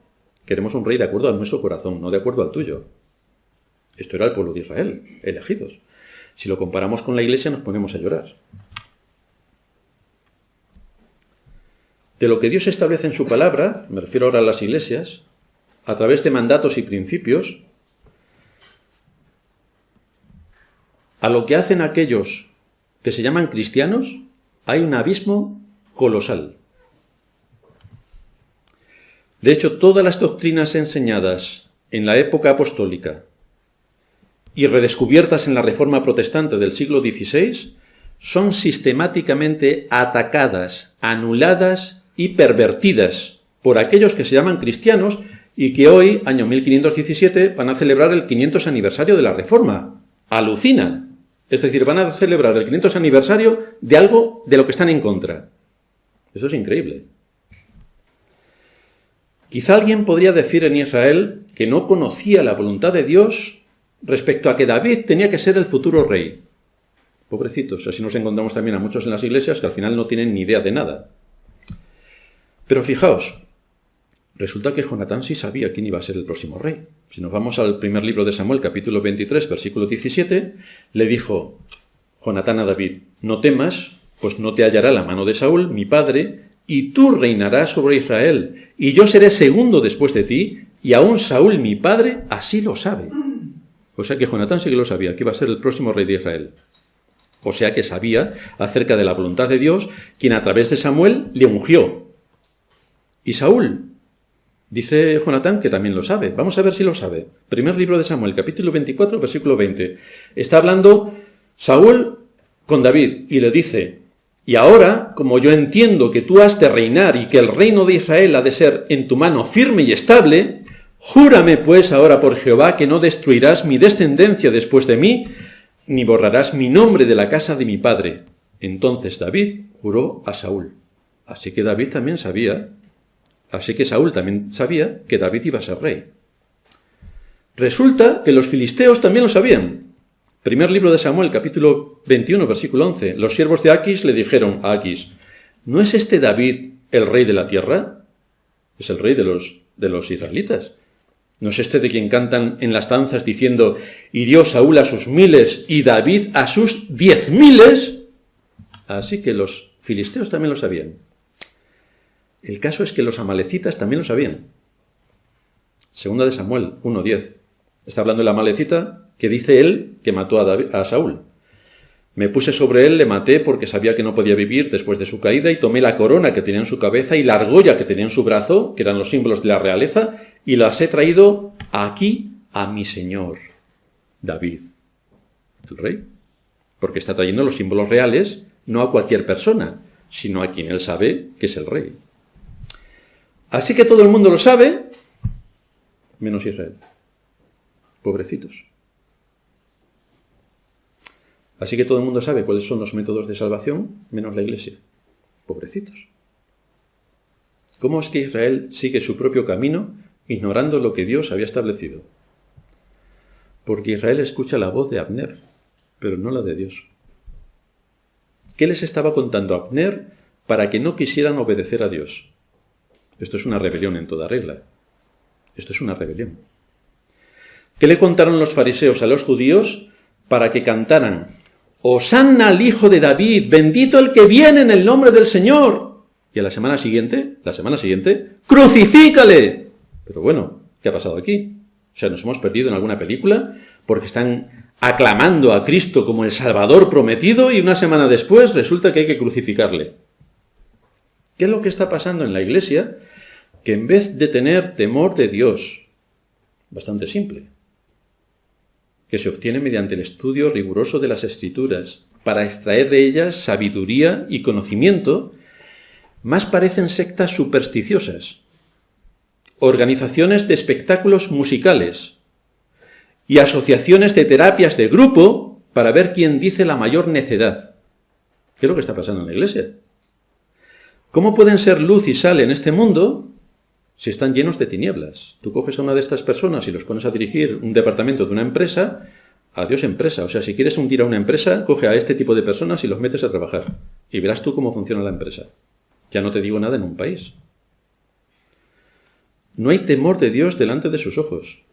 Speaker 1: queremos un rey de acuerdo a nuestro corazón, no de acuerdo al tuyo. Esto era el pueblo de Israel, elegidos. Si lo comparamos con la Iglesia nos ponemos a llorar. De lo que Dios establece en su palabra, me refiero ahora a las iglesias, a través de mandatos y principios, a lo que hacen aquellos que se llaman cristianos, hay un abismo colosal. De hecho, todas las doctrinas enseñadas en la época apostólica y redescubiertas en la Reforma Protestante del siglo XVI son sistemáticamente atacadas, anuladas y pervertidas por aquellos que se llaman cristianos y que hoy, año 1517, van a celebrar el 500 aniversario de la Reforma. Alucinan. Es decir, van a celebrar el 500 aniversario de algo de lo que están en contra. Eso es increíble. Quizá alguien podría decir en Israel que no conocía la voluntad de Dios respecto a que David tenía que ser el futuro rey. Pobrecitos, así nos encontramos también a muchos en las iglesias que al final no tienen ni idea de nada. Pero fijaos, resulta que Jonatán sí sabía quién iba a ser el próximo rey. Si nos vamos al primer libro de Samuel, capítulo 23, versículo 17, le dijo Jonatán a David: no temas, pues no te hallará la mano de Saúl, mi padre, y tú reinarás sobre Israel, y yo seré segundo después de ti, y aún Saúl, mi padre, así lo sabe. O sea que Jonatán sí que lo sabía, que iba a ser el próximo rey de Israel. O sea que sabía acerca de la voluntad de Dios, quien a través de Samuel le ungió. Y Saúl, dice Jonatán que también lo sabe. Vamos a ver si lo sabe. Primer libro de Samuel, capítulo 24, versículo 20. Está hablando Saúl con David y le dice: y ahora, como yo entiendo que tú has de reinar y que el reino de Israel ha de ser en tu mano firme y estable, júrame pues ahora por Jehová que no destruirás mi descendencia después de mí, ni borrarás mi nombre de la casa de mi padre. Entonces David juró a Saúl. Así que Saúl también sabía que David iba a ser rey. Resulta que los filisteos también lo sabían. Primer libro de Samuel, capítulo 21, versículo 11. Los siervos de Aquis le dijeron a Aquis: ¿no es este David el rey de la tierra? Es el rey de los israelitas. ¿No es este de quien cantan en las danzas diciendo: hirió Saúl a sus 1000 y David a sus 10.000? Así que los filisteos también lo sabían. El caso es que los amalecitas también lo sabían. Segunda de Samuel 1:10. Está hablando el amalecita que dice él que mató a Saúl. Me puse sobre él, le maté porque sabía que no podía vivir después de su caída, y tomé la corona que tenía en su cabeza y la argolla que tenía en su brazo, que eran los símbolos de la realeza, y las he traído aquí a mi señor David, el rey. Porque está trayendo los símbolos reales no a cualquier persona, sino a quien él sabe que es el rey. Así que todo el mundo lo sabe, menos Israel. Pobrecitos. Así que todo el mundo sabe cuáles son los métodos de salvación, menos la Iglesia. Pobrecitos. ¿Cómo es que Israel sigue su propio camino, ignorando lo que Dios había establecido? Porque Israel escucha la voz de Abner, pero no la de Dios. ¿Qué les estaba contando Abner para que no quisieran obedecer a Dios? Esto es una rebelión en toda regla. Esto es una rebelión. ¿Qué le contaron los fariseos a los judíos para que cantaran: Hosanna al Hijo de David, bendito el que viene en el nombre del Señor? Y a la semana siguiente, ¡crucifícale! Pero bueno, ¿qué ha pasado aquí? O sea, ¿nos hemos perdido en alguna película porque están aclamando a Cristo como el Salvador prometido y una semana después resulta que hay que crucificarle? ¿Qué es lo que está pasando en la Iglesia? Que en vez de tener temor de Dios, bastante simple, que se obtiene mediante el estudio riguroso de las Escrituras, para extraer de ellas sabiduría y conocimiento, más parecen sectas supersticiosas, organizaciones de espectáculos musicales y asociaciones de terapias de grupo para ver quién dice la mayor necedad. ¿Qué es lo que está pasando en la Iglesia? ¿Cómo pueden ser luz y sal en este mundo si están llenos de tinieblas? Tú coges a una de estas personas y los pones a dirigir un departamento de una empresa, adiós empresa. O sea, si quieres hundir a una empresa, coge a este tipo de personas y los metes a trabajar. Y verás tú cómo funciona la empresa. Ya no te digo nada en un país. No hay temor de Dios delante de sus ojos.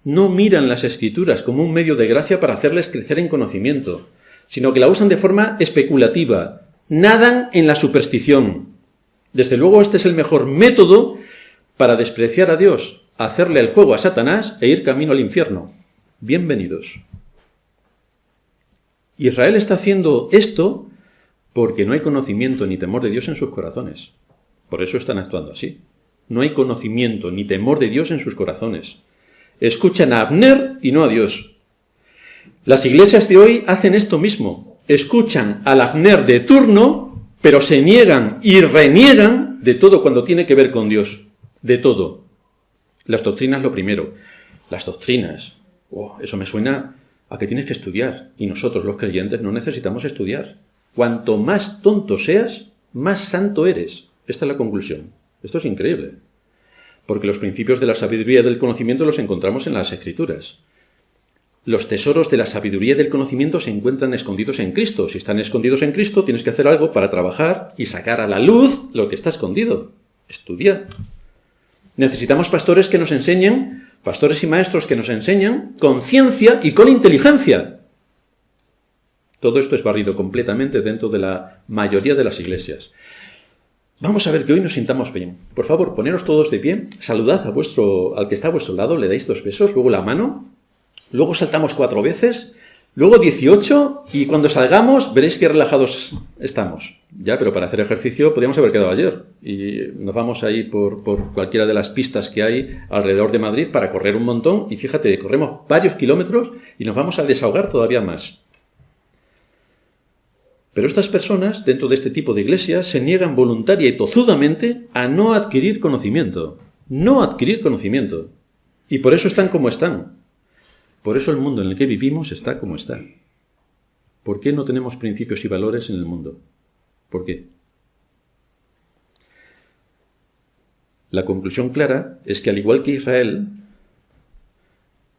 Speaker 1: No miran las Escrituras como un medio de gracia para hacerles crecer en conocimiento, sino que la usan de forma especulativa. Nadan en la superstición. Desde luego este es el mejor método para despreciar a Dios, hacerle el juego a Satanás e ir camino al infierno. Bienvenidos. Israel está haciendo esto porque no hay conocimiento ni temor de Dios en sus corazones. Por eso están actuando así. No hay conocimiento ni temor de Dios en sus corazones. Escuchan a Abner y no a Dios. Las iglesias de hoy hacen esto mismo. Escuchan al Abner de turno, pero se niegan y reniegan de todo cuando tiene que ver con Dios. De todo. Las doctrinas lo primero. Las doctrinas. Eso me suena a que tienes que estudiar. Y nosotros los creyentes no necesitamos estudiar. Cuanto más tonto seas, más santo eres. Esta es la conclusión. Esto es increíble. Porque los principios de la sabiduría y del conocimiento los encontramos en las Escrituras. Los tesoros de la sabiduría y del conocimiento se encuentran escondidos en Cristo. Si están escondidos en Cristo, tienes que hacer algo para trabajar y sacar a la luz lo que está escondido. Estudiar. Necesitamos pastores que nos enseñen, pastores y maestros que nos enseñan con ciencia y con inteligencia. Todo esto es barrido completamente dentro de la mayoría de las iglesias. Vamos a ver que hoy nos sintamos bien. Por favor, poneros todos de pie, saludad al que está a vuestro lado, le dais 2 besos, luego la mano, luego saltamos 4 veces, luego 18 y cuando salgamos veréis qué relajados estamos. Ya, pero para hacer ejercicio podríamos haber quedado ayer y nos vamos a ir por cualquiera de las pistas que hay alrededor de Madrid para correr un montón y fíjate, corremos varios kilómetros y nos vamos a desahogar todavía más. Pero estas personas, dentro de este tipo de iglesias, se niegan voluntaria y tozudamente a no adquirir conocimiento. No adquirir conocimiento. Y por eso están como están. Por eso el mundo en el que vivimos está como está. ¿Por qué no tenemos principios y valores en el mundo? ¿Por qué? La conclusión clara es que al igual que Israel,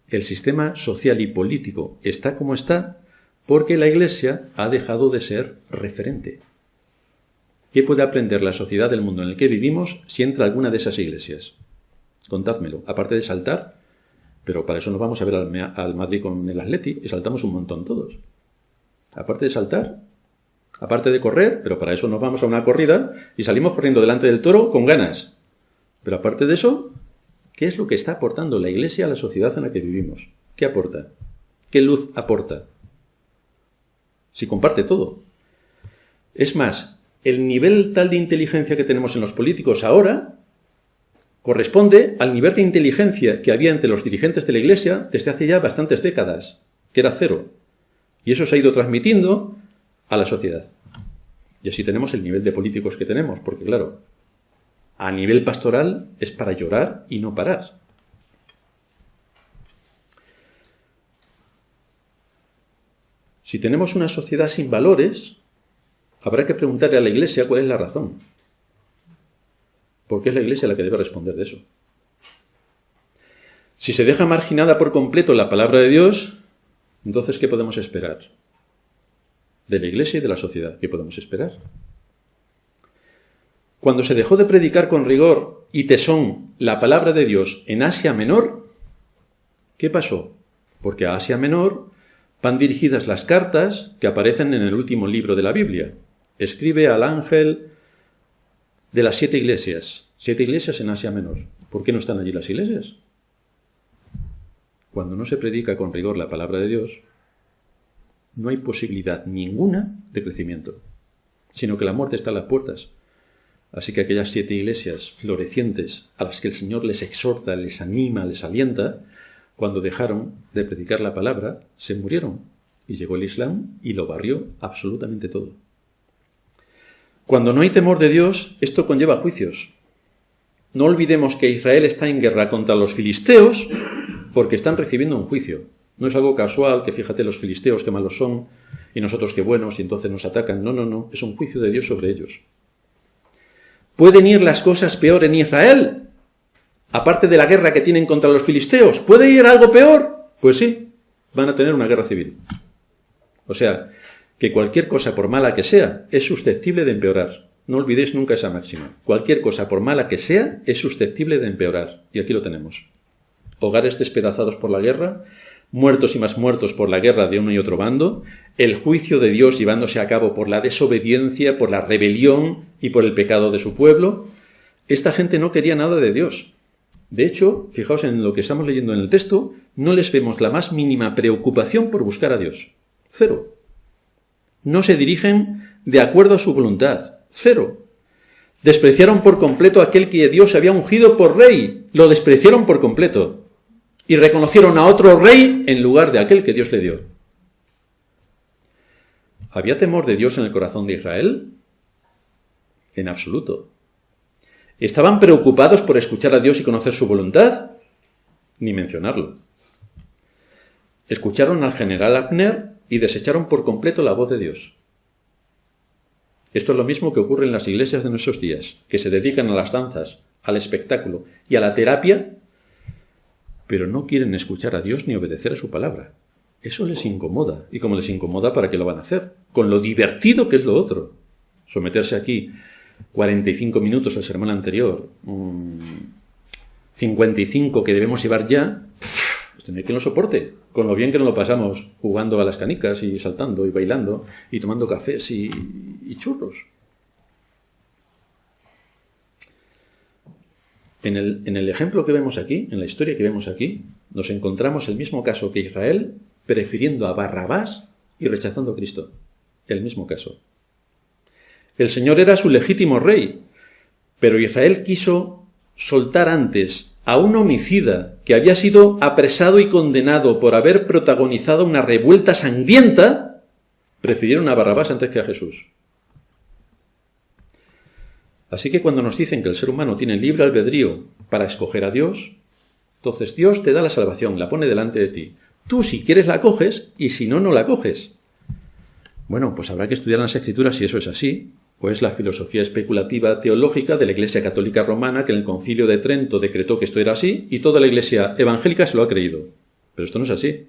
Speaker 1: el sistema social y político está como está porque la Iglesia ha dejado de ser referente. ¿Qué puede aprender la sociedad del mundo en el que vivimos si entra alguna de esas iglesias? Contádmelo. Aparte de saltar, pero para eso nos vamos a ver al Madrid con el Atleti y saltamos un montón todos. Aparte de saltar, aparte de correr, pero para eso nos vamos a una corrida y salimos corriendo delante del toro con ganas. Pero aparte de eso, ¿qué es lo que está aportando la Iglesia a la sociedad en la que vivimos? ¿Qué aporta? ¿Qué luz aporta? Si comparte todo. Es más, el nivel tal de inteligencia que tenemos en los políticos ahora corresponde al nivel de inteligencia que había entre los dirigentes de la Iglesia desde hace ya bastantes décadas, que era 0. Y eso se ha ido transmitiendo a la sociedad. Y así tenemos el nivel de políticos que tenemos, porque claro, a nivel pastoral es para llorar y no parar. Si tenemos una sociedad sin valores, habrá que preguntarle a la Iglesia cuál es la razón. Porque es la Iglesia la que debe responder de eso. Si se deja marginada por completo la palabra de Dios, entonces ¿qué podemos esperar? De la Iglesia y de la sociedad, ¿qué podemos esperar? Cuando se dejó de predicar con rigor y tesón la palabra de Dios en Asia Menor, ¿qué pasó? Porque a Asia Menor van dirigidas las cartas que aparecen en el último libro de la Biblia. Escribe al ángel de las 7 iglesias. 7 iglesias en Asia Menor. ¿Por qué no están allí las iglesias? Cuando no se predica con rigor la palabra de Dios, no hay posibilidad ninguna de crecimiento, sino que la muerte está a las puertas. Así que aquellas 7 iglesias florecientes a las que el Señor les exhorta, les anima, les alienta, cuando dejaron de predicar la palabra, se murieron. Y llegó el Islam y lo barrió absolutamente todo. Cuando no hay temor de Dios, esto conlleva juicios. No olvidemos que Israel está en guerra contra los filisteos porque están recibiendo un juicio. No es algo casual que fíjate los filisteos qué malos son y nosotros qué buenos y entonces nos atacan. No, no, no. Es un juicio de Dios sobre ellos. ¿Pueden ir las cosas peor en Israel? Aparte de la guerra que tienen contra los filisteos, ¿puede ir algo peor? Pues sí, van a tener una guerra civil. O sea, que cualquier cosa, por mala que sea, es susceptible de empeorar. No olvidéis nunca esa máxima. Cualquier cosa, por mala que sea, es susceptible de empeorar. Y aquí lo tenemos. Hogares despedazados por la guerra, muertos y más muertos por la guerra de uno y otro bando, el juicio de Dios llevándose a cabo por la desobediencia, por la rebelión y por el pecado de su pueblo. Esta gente no quería nada de Dios. De hecho, fijaos en lo que estamos leyendo en el texto, no les vemos la más mínima preocupación por buscar a Dios. 0. No se dirigen de acuerdo a su voluntad. 0. Despreciaron por completo a aquel que Dios había ungido por rey. Lo despreciaron por completo. Y reconocieron a otro rey en lugar de aquel que Dios le dio. ¿Había temor de Dios en el corazón de Israel? En absoluto. ¿Estaban preocupados por escuchar a Dios y conocer su voluntad? Ni mencionarlo. Escucharon al general Abner y desecharon por completo la voz de Dios. Esto es lo mismo que ocurre en las iglesias de nuestros días, que se dedican a las danzas, al espectáculo y a la terapia, pero no quieren escuchar a Dios ni obedecer a su palabra. Eso les incomoda. Y como les incomoda, ¿para qué lo van a hacer? Con lo divertido que es lo otro. Someterse aquí 45 minutos al sermón anterior, 55 que debemos llevar ya, pues tener quien lo soporte. Con lo bien que nos lo pasamos jugando a las canicas y saltando y bailando y tomando cafés y churros. En el ejemplo que vemos aquí, en la historia que vemos aquí, nos encontramos el mismo caso que Israel, prefiriendo a Barrabás y rechazando a Cristo. El mismo caso. El Señor era su legítimo rey, pero Israel quiso soltar antes a un homicida que había sido apresado y condenado por haber protagonizado una revuelta sangrienta, prefirieron a Barrabás antes que a Jesús. Así que cuando nos dicen que el ser humano tiene libre albedrío para escoger a Dios, entonces Dios te da la salvación, la pone delante de ti. Tú si quieres la coges y si no, no la coges. Bueno, pues habrá que estudiar las Escrituras si eso es así, o es la filosofía especulativa teológica de la Iglesia Católica Romana que en el Concilio de Trento decretó que esto era así y toda la Iglesia evangélica se lo ha creído. Pero esto no es así.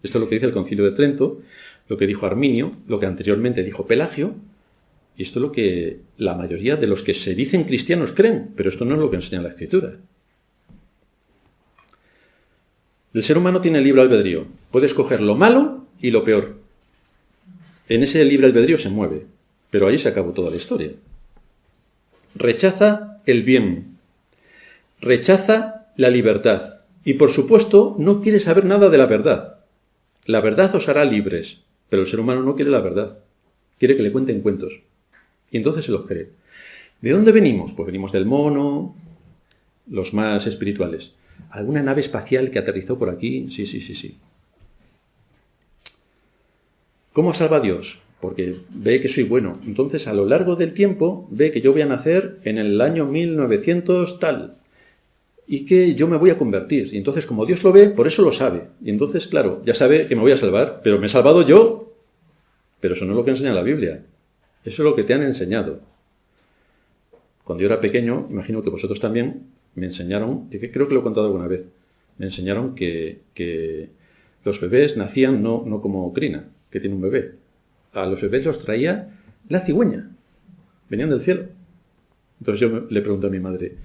Speaker 1: Esto es lo que dice el Concilio de Trento, lo que dijo Arminio, lo que anteriormente dijo Pelagio, y esto es lo que la mayoría de los que se dicen cristianos creen, pero esto no es lo que enseña la Escritura. El ser humano tiene libre albedrío. Puede escoger lo malo y lo peor. En ese libre albedrío se mueve, pero ahí se acabó toda la historia. Rechaza el bien, rechaza la libertad y, por supuesto, no quiere saber nada de la verdad. La verdad os hará libres, pero el ser humano no quiere la verdad. Quiere que le cuenten cuentos. Y entonces se los cree. ¿De dónde venimos? Pues venimos del mono, los más espirituales. ¿Alguna nave espacial que aterrizó por aquí? Sí. ¿Cómo salva a Dios? Porque ve que soy bueno. Entonces, a lo largo del tiempo, ve que yo voy a nacer en el año 1900 tal. Y que yo me voy a convertir. Y entonces, como Dios lo ve, por eso lo sabe. Y entonces, claro, ya sabe que me voy a salvar, pero me he salvado yo. Pero eso no es lo que enseña la Biblia. Eso es lo que te han enseñado. Cuando yo era pequeño, imagino que vosotros también, me enseñaron, que creo que lo he contado alguna vez, me enseñaron que los bebés nacían no como Crina, que tiene un bebé. A los bebés los traía la cigüeña. Venían del cielo. Entonces yo le pregunté a mi madre,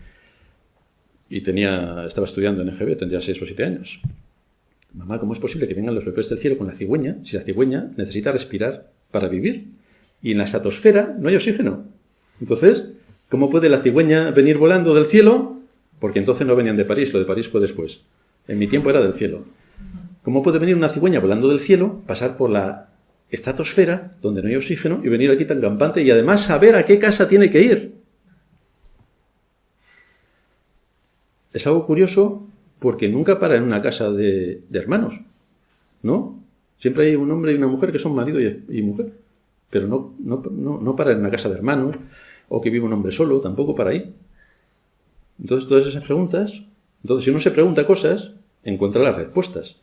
Speaker 1: y estaba estudiando en EGB, tendría 6 o 7 años. Mamá, ¿cómo es posible que vengan los bebés del cielo con la cigüeña, si la cigüeña necesita respirar para vivir? Y en la estratosfera no hay oxígeno. Entonces, ¿cómo puede la cigüeña venir volando del cielo? Porque entonces no venían de París, lo de París fue después. En mi tiempo era del cielo. ¿Cómo puede venir una cigüeña volando del cielo, pasar por la estratosfera, donde no hay oxígeno, y venir aquí tan campante y además saber a qué casa tiene que ir? Es algo curioso porque nunca para en una casa de hermanos, ¿no? Siempre hay un hombre y una mujer que son marido y mujer, pero no para en una casa de hermanos, o que vive un hombre solo, tampoco para ahí. Entonces, todas esas preguntas, si uno se pregunta cosas, encuentra las respuestas.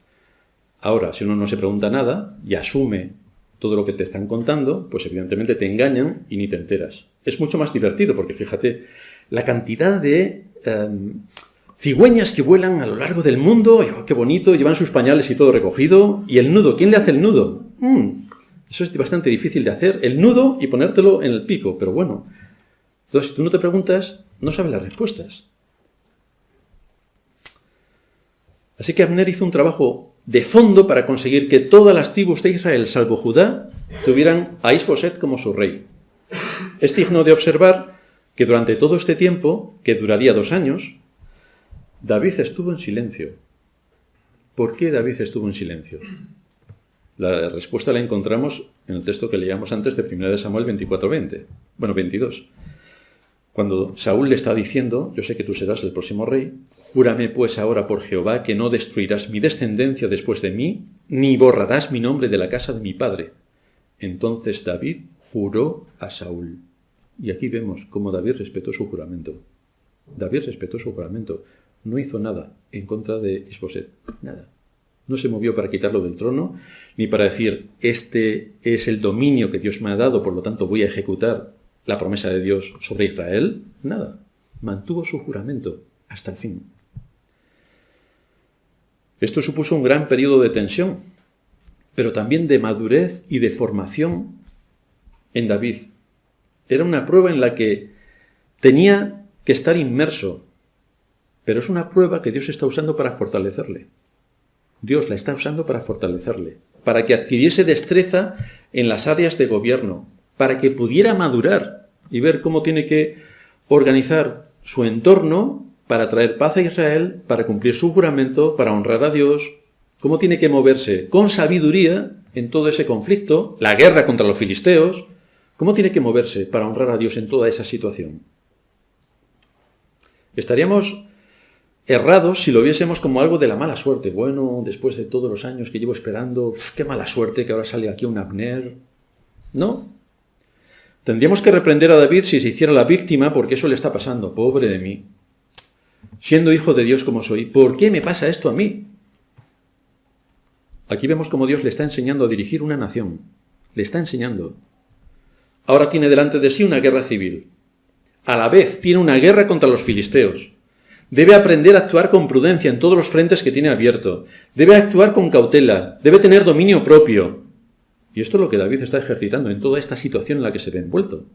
Speaker 1: Ahora, si uno no se pregunta nada y asume todo lo que te están contando, pues evidentemente te engañan y ni te enteras. Es mucho más divertido porque, fíjate, la cantidad de cigüeñas que vuelan a lo largo del mundo, ¡oh, qué bonito! Llevan sus pañales y todo recogido. ¿Y el nudo? ¿Quién le hace el nudo? Eso es bastante difícil de hacer, el nudo y ponértelo en el pico, pero bueno. Entonces, si tú no te preguntas, no sabes las respuestas. Así que Abner hizo un trabajo de fondo para conseguir que todas las tribus de Israel, salvo Judá, tuvieran a Isboset como su rey. Es digno de observar que durante todo este tiempo, que duraría 2 años, David estuvo en silencio. ¿Por qué David estuvo en silencio? La respuesta la encontramos en el texto que leíamos antes de 1 Samuel 24:20. Bueno, 22. Cuando Saúl le está diciendo, yo sé que tú serás el próximo rey, júrame pues ahora por Jehová que no destruirás mi descendencia después de mí, ni borrarás mi nombre de la casa de mi padre. Entonces David juró a Saúl. Y aquí vemos cómo David respetó su juramento. David respetó su juramento. No hizo nada en contra de Isboset. Nada. No se movió para quitarlo del trono, ni para decir, este es el dominio que Dios me ha dado, por lo tanto voy a ejecutar la promesa de Dios sobre Israel. Nada. Mantuvo su juramento hasta el fin. Esto supuso un gran periodo de tensión, pero también de madurez y de formación en David. Era una prueba en la que tenía que estar inmerso, pero es una prueba que Dios está usando para fortalecerle. Dios la está usando para fortalecerle, para que adquiriese destreza en las áreas de gobierno, para que pudiera madurar y ver cómo tiene que organizar su entorno para traer paz a Israel, para cumplir su juramento, para honrar a Dios, cómo tiene que moverse con sabiduría en todo ese conflicto, la guerra contra los filisteos, cómo tiene que moverse para honrar a Dios en toda esa situación. Estaríamos errados si lo viésemos como algo de la mala suerte. Bueno, después de todos los años que llevo esperando, qué mala suerte que ahora sale aquí un Abner. No. Tendríamos que reprender a David si se hiciera la víctima, porque eso le está pasando. Pobre de mí. Siendo hijo de Dios como soy, ¿por qué me pasa esto a mí? Aquí vemos cómo Dios le está enseñando a dirigir una nación. Le está enseñando. Ahora tiene delante de sí una guerra civil. A la vez tiene una guerra contra los filisteos. Debe aprender a actuar con prudencia en todos los frentes que tiene abierto. Debe actuar con cautela. Debe tener dominio propio. Y esto es lo que David está ejercitando en toda esta situación en la que se ve envuelto.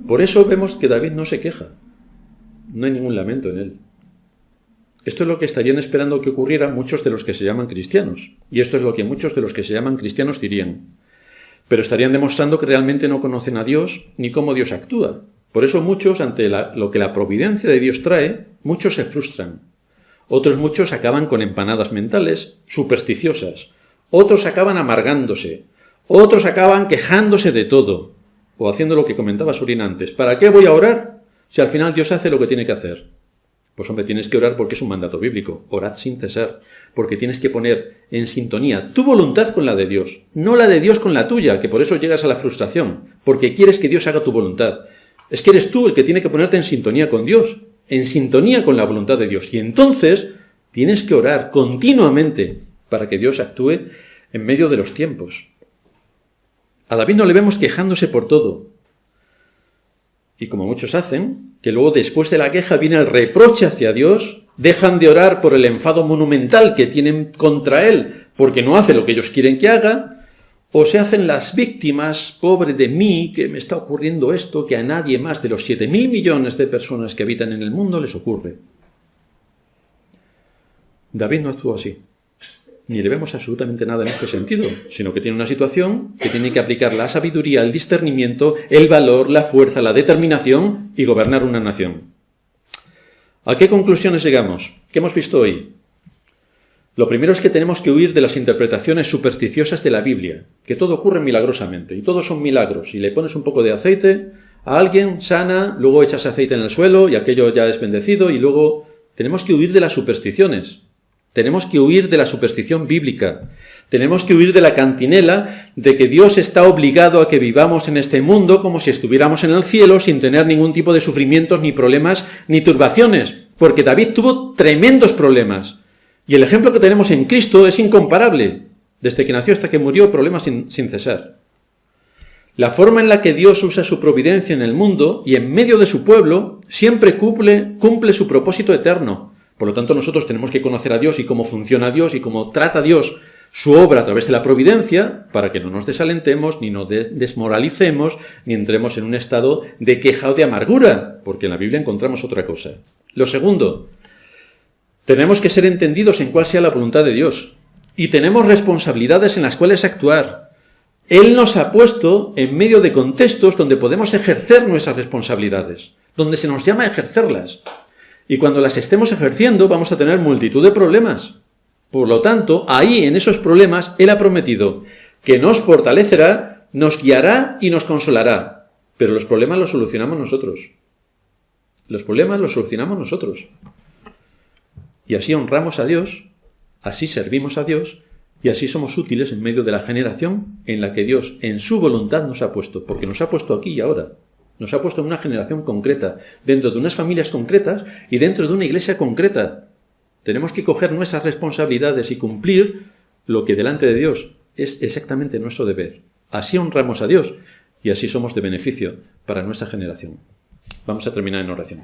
Speaker 1: Por eso vemos que David no se queja. No hay ningún lamento en él. Esto es lo que estarían esperando que ocurriera muchos de los que se llaman cristianos. Y esto es lo que muchos de los que se llaman cristianos dirían. Pero estarían demostrando que realmente no conocen a Dios ni cómo Dios actúa. Por eso muchos, ante lo que la providencia de Dios trae, muchos se frustran. Otros muchos acaban con empanadas mentales, supersticiosas. Otros acaban amargándose. Otros acaban quejándose de todo. O haciendo lo que comentaba Surin antes. ¿Para qué voy a orar si al final Dios hace lo que tiene que hacer? Pues hombre, tienes que orar porque es un mandato bíblico. Orad sin cesar. Porque tienes que poner en sintonía tu voluntad con la de Dios. No la de Dios con la tuya, que por eso llegas a la frustración. Porque quieres que Dios haga tu voluntad. Es que eres tú el que tiene que ponerte en sintonía con Dios. En sintonía con la voluntad de Dios. Y entonces tienes que orar continuamente para que Dios actúe en medio de los tiempos. A David no le vemos quejándose por todo. Y como muchos hacen, que luego después de la queja viene el reproche hacia Dios, dejan de orar por el enfado monumental que tienen contra él, porque no hace lo que ellos quieren que haga, o se hacen las víctimas, pobre de mí, que me está ocurriendo esto, que a nadie más de los 7.000 millones de personas que habitan en el mundo les ocurre. David no actuó así. Ni le vemos absolutamente nada en este sentido, sino que tiene una situación que tiene que aplicar la sabiduría, el discernimiento, el valor, la fuerza, la determinación y gobernar una nación. ¿A qué conclusiones llegamos? ¿Qué hemos visto hoy? Lo primero es que tenemos que huir de las interpretaciones supersticiosas de la Biblia, que todo ocurre milagrosamente, y todos son milagros. Y le pones un poco de aceite a alguien, sana, luego echas aceite en el suelo y aquello ya es bendecido, y luego tenemos que huir de las supersticiones. Tenemos que huir de la superstición bíblica. Tenemos que huir de la cantinela de que Dios está obligado a que vivamos en este mundo como si estuviéramos en el cielo sin tener ningún tipo de sufrimientos, ni problemas, ni turbaciones. Porque David tuvo tremendos problemas. Y el ejemplo que tenemos en Cristo es incomparable. Desde que nació hasta que murió, problemas sin cesar. La forma en la que Dios usa su providencia en el mundo y en medio de su pueblo siempre cumple su propósito eterno. Por lo tanto, nosotros tenemos que conocer a Dios y cómo funciona Dios y cómo trata Dios su obra a través de la providencia, para que no nos desalentemos, ni nos desmoralicemos, ni entremos en un estado de queja o de amargura, porque en la Biblia encontramos otra cosa. Lo segundo, tenemos que ser entendidos en cuál sea la voluntad de Dios, y tenemos responsabilidades en las cuales actuar. Él nos ha puesto en medio de contextos donde podemos ejercer nuestras responsabilidades, donde se nos llama a ejercerlas. Y cuando las estemos ejerciendo vamos a tener multitud de problemas. Por lo tanto, ahí en esos problemas Él ha prometido que nos fortalecerá, nos guiará y nos consolará. Pero los problemas los solucionamos nosotros. Los problemas los solucionamos nosotros. Y así honramos a Dios, así servimos a Dios y así somos útiles en medio de la generación en la que Dios en su voluntad nos ha puesto. Porque nos ha puesto aquí y ahora. Nos ha puesto en una generación concreta, dentro de unas familias concretas y dentro de una iglesia concreta. Tenemos que coger nuestras responsabilidades y cumplir lo que delante de Dios es exactamente nuestro deber. Así honramos a Dios y así somos de beneficio para nuestra generación. Vamos a terminar en oración.